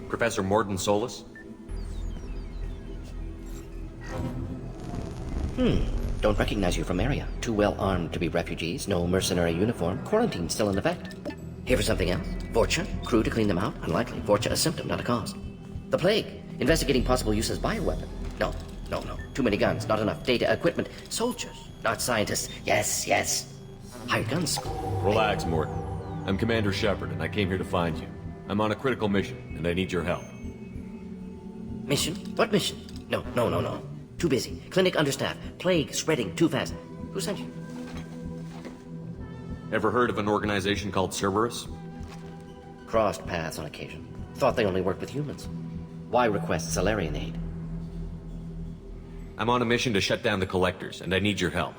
Professor Morton Solus? Don't recognize you from area. Too well armed to be refugees. No mercenary uniform. Quarantine still in effect. Here for something else? Vorcha? Crew to clean them out? Unlikely. Vorcha a symptom, not a cause. The plague. Investigating possible use as bioweapon. No. Too many guns. Not enough data, equipment. Soldiers, not scientists. Yes. Hired guns. Relax, Morton. I'm Commander Shepard, and I came here to find you. I'm on a critical mission, and I need your help. Mission? What mission? No. Too busy. Clinic understaffed. Plague spreading too fast. Who sent you? Ever heard of an organization called Cerberus? Crossed paths on occasion. Thought they only worked with humans. Why request Salarian aid? I'm on a mission to shut down the Collectors, and I need your help.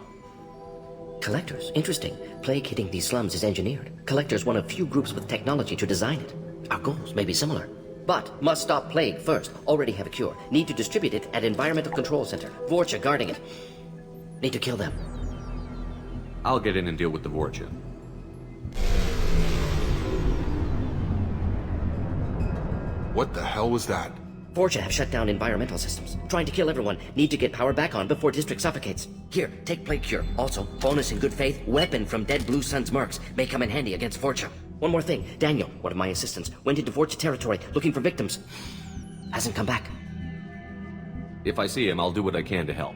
Collectors? Interesting. Plague hitting these slums is engineered. Collectors one of few groups with technology to design it. Our goals may be similar. But must stop plague first. Already have a cure. Need to distribute it at Environmental Control Center. Vorcha guarding it. Need to kill them. I'll get in and deal with the Vorcha. What the hell was that? Vorcha have shut down environmental systems. Trying to kill everyone. Need to get power back on before district suffocates. Here, take plague cure. Also, bonus in good faith, weapon from dead Blue Sun's mercs. May come in handy against Vorcha. One more thing. Daniel, one of my assistants, went into Vorcha territory looking for victims. Hasn't come back. If I see him, I'll do what I can to help.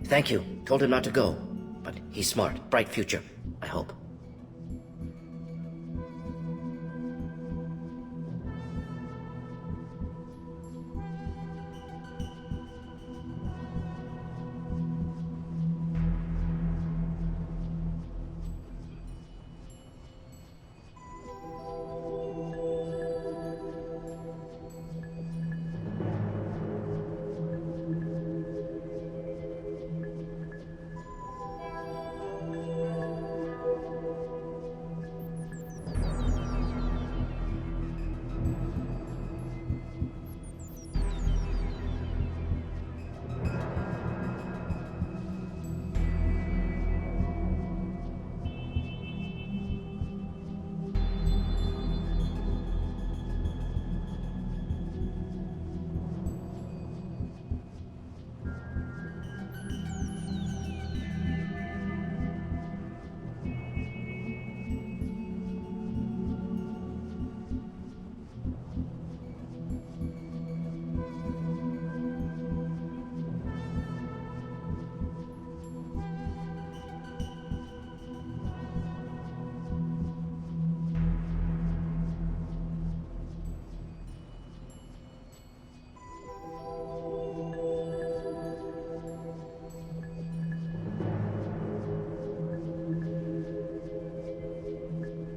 Thank you. Told him not to go. But he's smart. Bright future. I hope.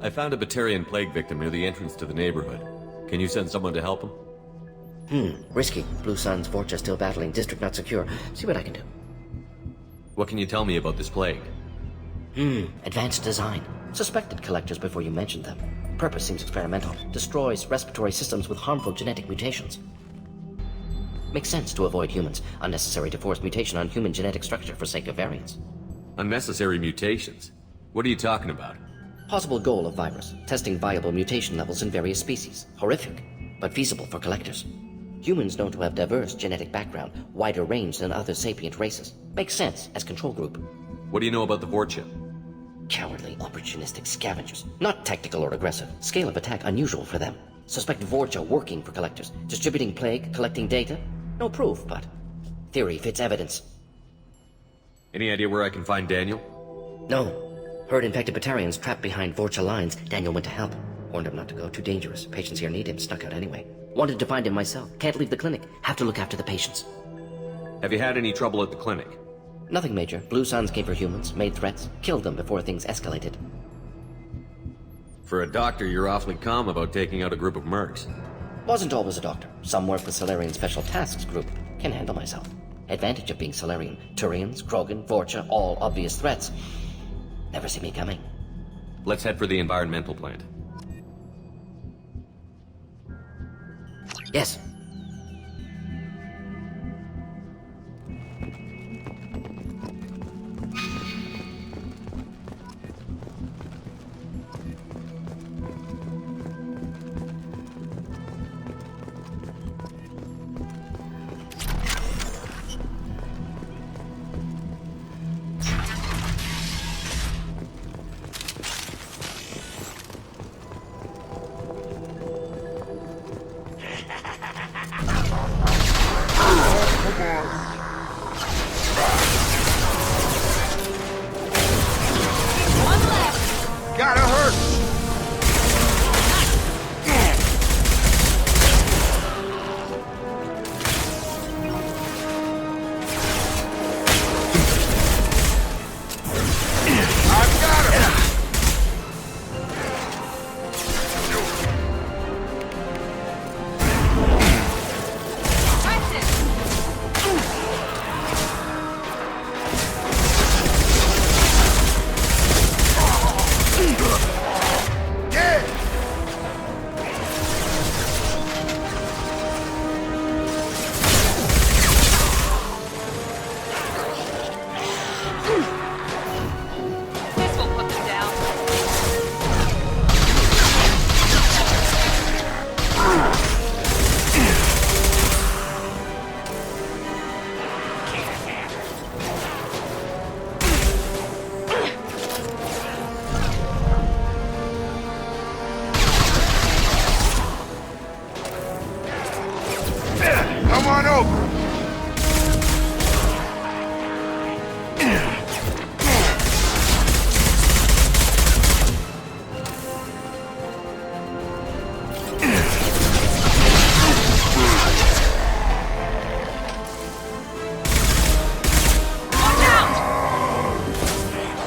I found a Batarian plague victim near the entrance to the neighborhood. Can you send someone to help him? Risky. Blue Sun's Vorcha still battling. District not secure. See what I can do. What can you tell me about this plague? Advanced design. Suspected Collectors before you mentioned them. Purpose seems experimental. Destroys respiratory systems with harmful genetic mutations. Makes sense to avoid humans. Unnecessary to force mutation on human genetic structure for sake of variance. Unnecessary mutations? What are you talking about? Possible goal of virus, testing viable mutation levels in various species. Horrific, but feasible for collectors. Humans known to have diverse genetic background, wider range than other sapient races. Makes sense as control group. What do you know about the Vorcha? Cowardly, opportunistic scavengers. Not tactical or aggressive. Scale of attack unusual for them. Suspect Vorcha working for collectors. Distributing plague, collecting data. No proof, but theory fits evidence. Any idea where I can find Daniel? No. Heard infected Batarians trapped behind Vorcha lines. Daniel went to help. Warned him not to go, too dangerous. Patients here need him, snuck out anyway. Wanted to find him myself. Can't leave the clinic. Have to look after the patients. Have you had any trouble at the clinic? Nothing major. Blue Suns came for humans, made threats, killed them before things escalated. For a doctor, you're awfully calm about taking out a group of mercs. Wasn't always a doctor. Some work with Salarian Special Tasks Group. Can handle myself. Advantage of being Salarian. Turians, Krogan, Vorcha, all obvious threats. Never see me coming. Let's head for the environmental plant. Yes. Gotta hurt! I've got him! This will put them down. Come on over!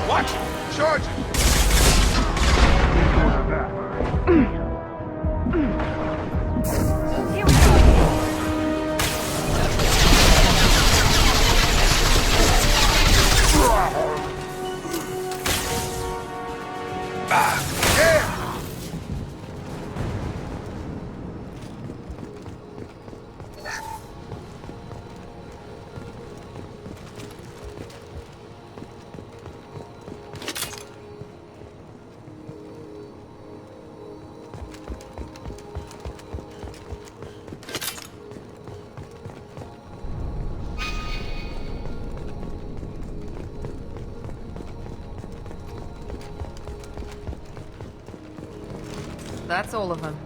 Watch it! Charge it! Yeah! That's all of them.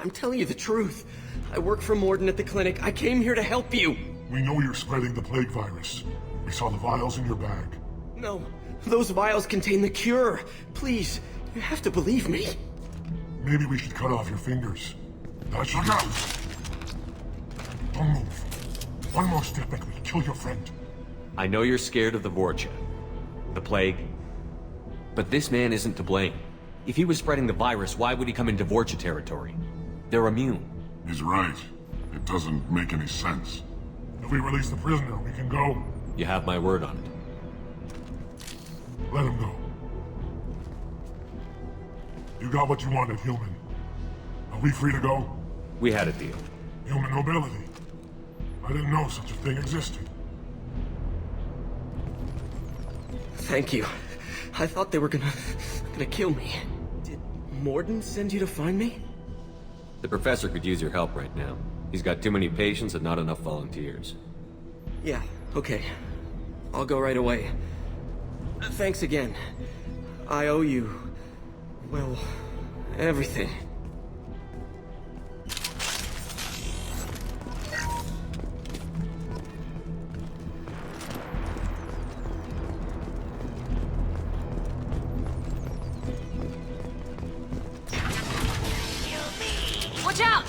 I'm telling you the truth. I work for Morden at the clinic. I came here to help you. We know you're spreading the plague virus. We saw the vials in your bag. No, those vials contain the cure. Please, you have to believe me. Maybe we should cut off your fingers. That should out. Don't move. One more step and we'll kill your friend. I know you're scared of the Vorcha, the plague, but this man isn't to blame. If he was spreading the virus, why would he come into Vorcha territory? They're immune. He's right. It doesn't make any sense. If we release the prisoner, we can go. You have my word on it. Let him go. You got what you wanted, human. Are we free to go? We had a deal. Human nobility. I didn't know such a thing existed. Thank you. I thought they were gonna kill me. Did Morden send you to find me? The professor could use your help right now. He's got too many patients and not enough volunteers. Yeah, okay. I'll go right away. Thanks again. I owe you, well, everything. Watch out!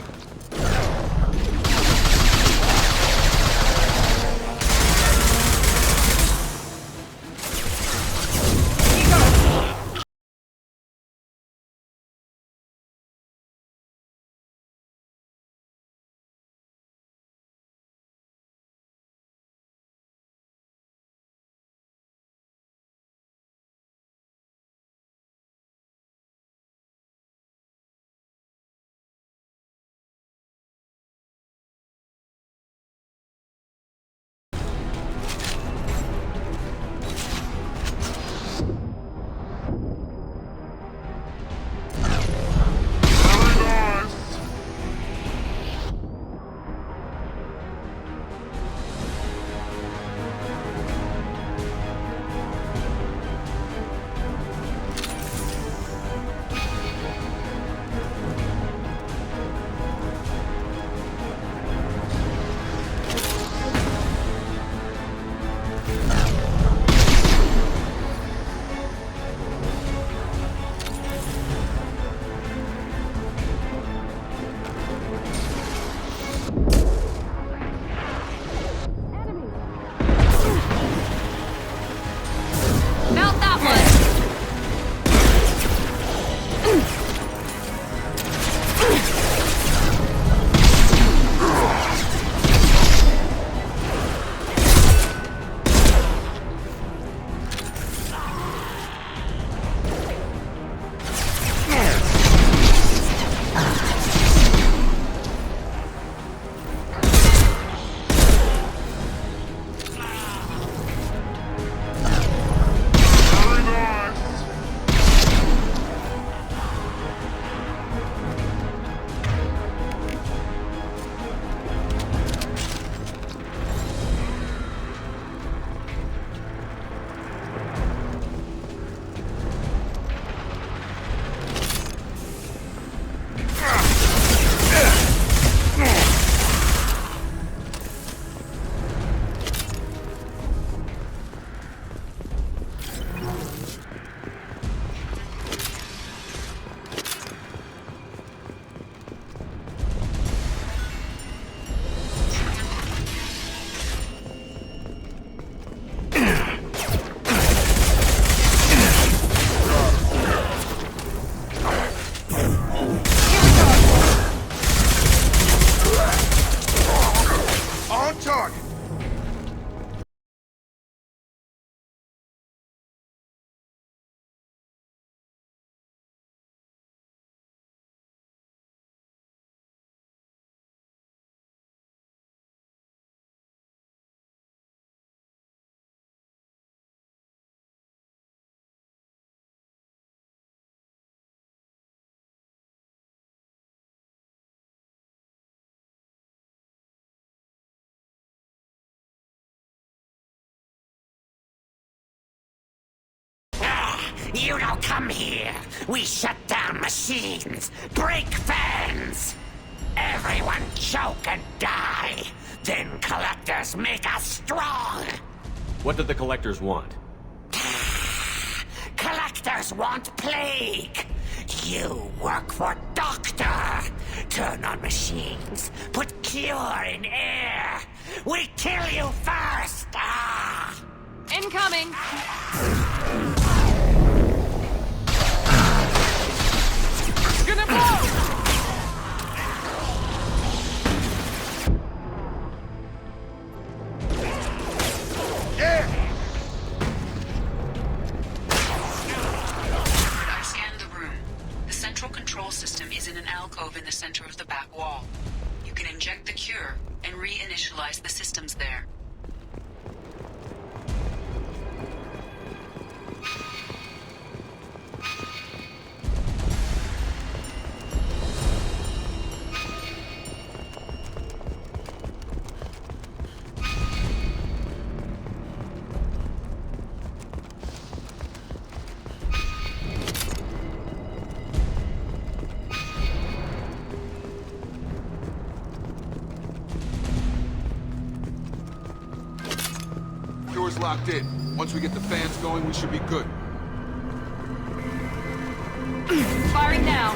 You don't come here. We shut down machines, break fans. Everyone choke and die. Then collectors make us strong. What did the collectors want? Collectors want plague. You work for Doctor. Turn on machines. Put cure in air. We kill you first. Ah! Incoming! Gonna blow! I've scanned the room. The central control system is in an alcove in the center of the back wall. You can inject the cure and reinitialize the systems there. Door's locked in. Once we get the fans going, we should be good. Firing now.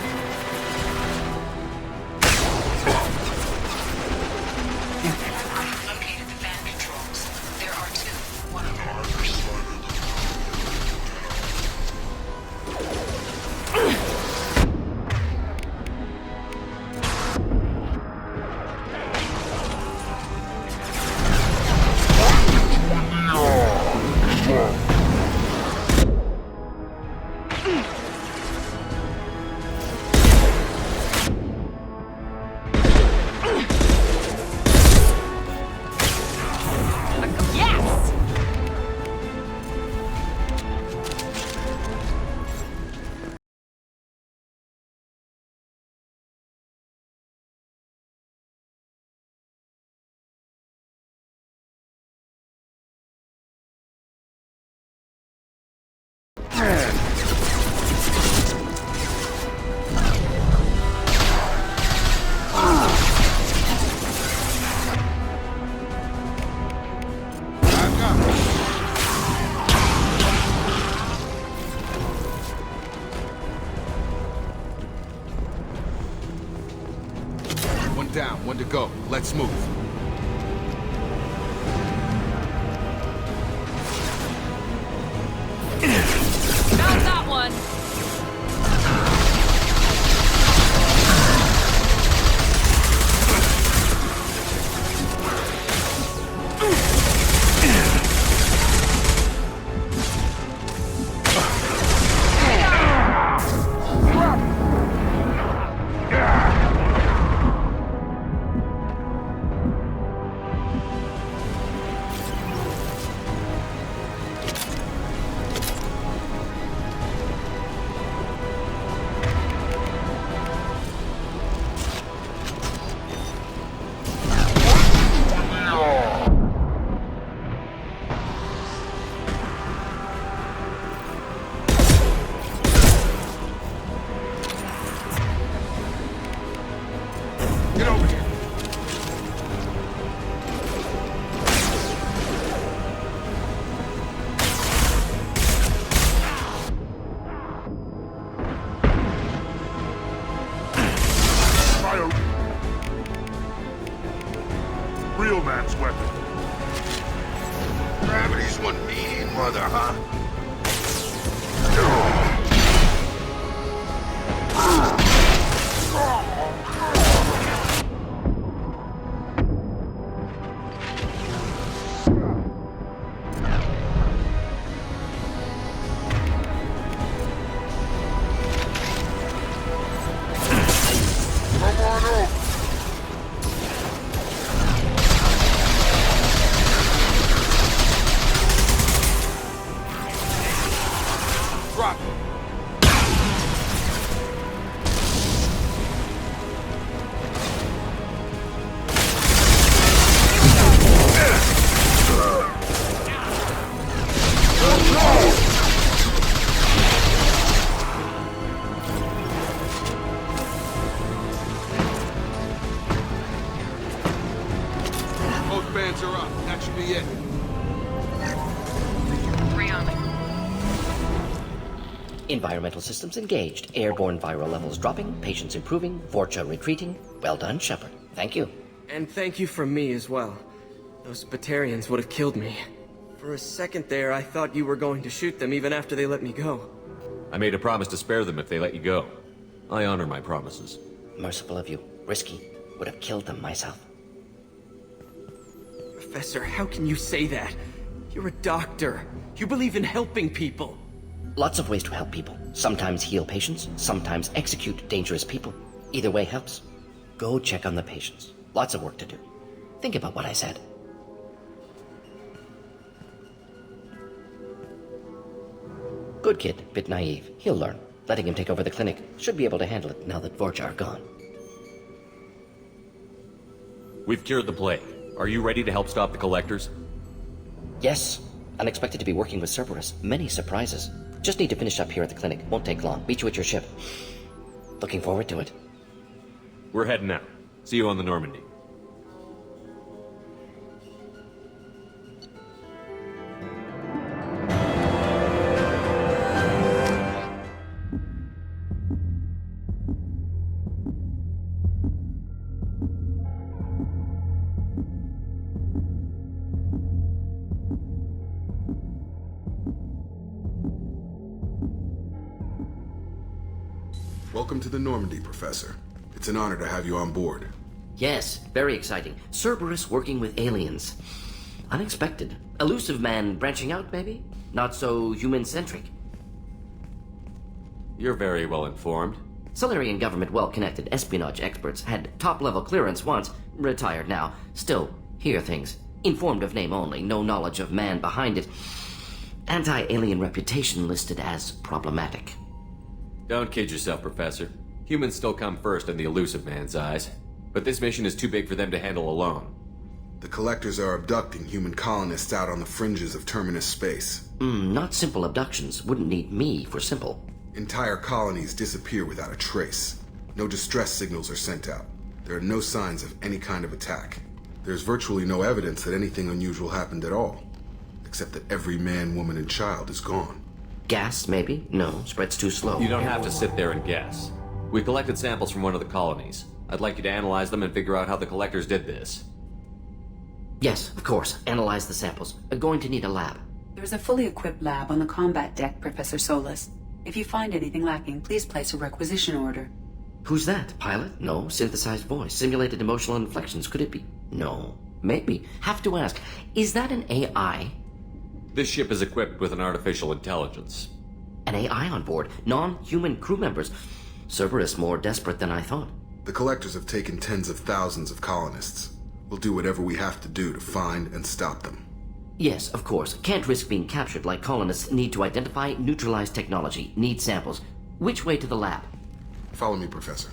Located the fan controls. There are two. One of them. Yes! One down, one to go. Let's move. Found that one. Get over here. Fire. Real man's weapon. Gravity's one mean mother, huh? Come on over. Drop. plants are up. That should be it. 3 on me. Environmental systems engaged. Airborne viral levels dropping. Patients improving. Vorcha retreating. Well done, Shepard. Thank you. And thank you from me as well. Those Batarians would have killed me. For a second there, I thought you were going to shoot them even after they let me go. I made a promise to spare them if they let you go. I honor my promises. Merciful of you. Risky. Would have killed them myself. Professor, how can you say that? You're a doctor. You believe in helping people. Lots of ways to help people. Sometimes heal patients, sometimes execute dangerous people. Either way helps. Go check on the patients. Lots of work to do. Think about what I said. Good kid, bit naive. He'll learn. Letting him take over the clinic. Should be able to handle it now that Vorcha are gone. We've cured the plague. Are you ready to help stop the Collectors? Yes. Unexpected to be working with Cerberus. Many surprises. Just need to finish up here at the clinic. Won't take long. Meet you at your ship. Looking forward to it. We're heading out. See you on the Normandy. Welcome to the Normandy, Professor. It's an honor to have you on board. Yes, very exciting. Cerberus working with aliens. Unexpected. Elusive man branching out, maybe? Not so human-centric. You're very well informed. Solarian government well-connected espionage experts had top-level clearance once, retired now. Still, hear things. Informed of name only, no knowledge of man behind it. Anti-alien reputation listed as problematic. Don't kid yourself, Professor. Humans still come first in the Elusive Man's eyes. But this mission is too big for them to handle alone. The Collectors are abducting human colonists out on the fringes of Terminus space. Not simple abductions. Wouldn't need me for simple. Entire colonies disappear without a trace. No distress signals are sent out. There are no signs of any kind of attack. There's virtually no evidence that anything unusual happened at all. Except that every man, woman, and child is gone. Gas, maybe? No, spreads too slow. You don't have to sit there and guess. We collected samples from one of the colonies. I'd like you to analyze them and figure out how the Collectors did this. Yes, of course. Analyze the samples. Going to need a lab. There's a fully equipped lab on the combat deck, Professor Solis. If you find anything lacking, please place a requisition order. Who's that? Pilot? No. Synthesized voice. Simulated emotional inflections. Could it be? No. Maybe. Have to ask. Is that an AI? This ship is equipped with an artificial intelligence. An AI on board. Non-human crew members. Cerberus more desperate than I thought. The Collectors have taken tens of thousands of colonists. We'll do whatever we have to do to find and stop them. Yes, of course. Can't risk being captured like colonists. Need to identify, neutralize technology. Need samples. Which way to the lab? Follow me, Professor.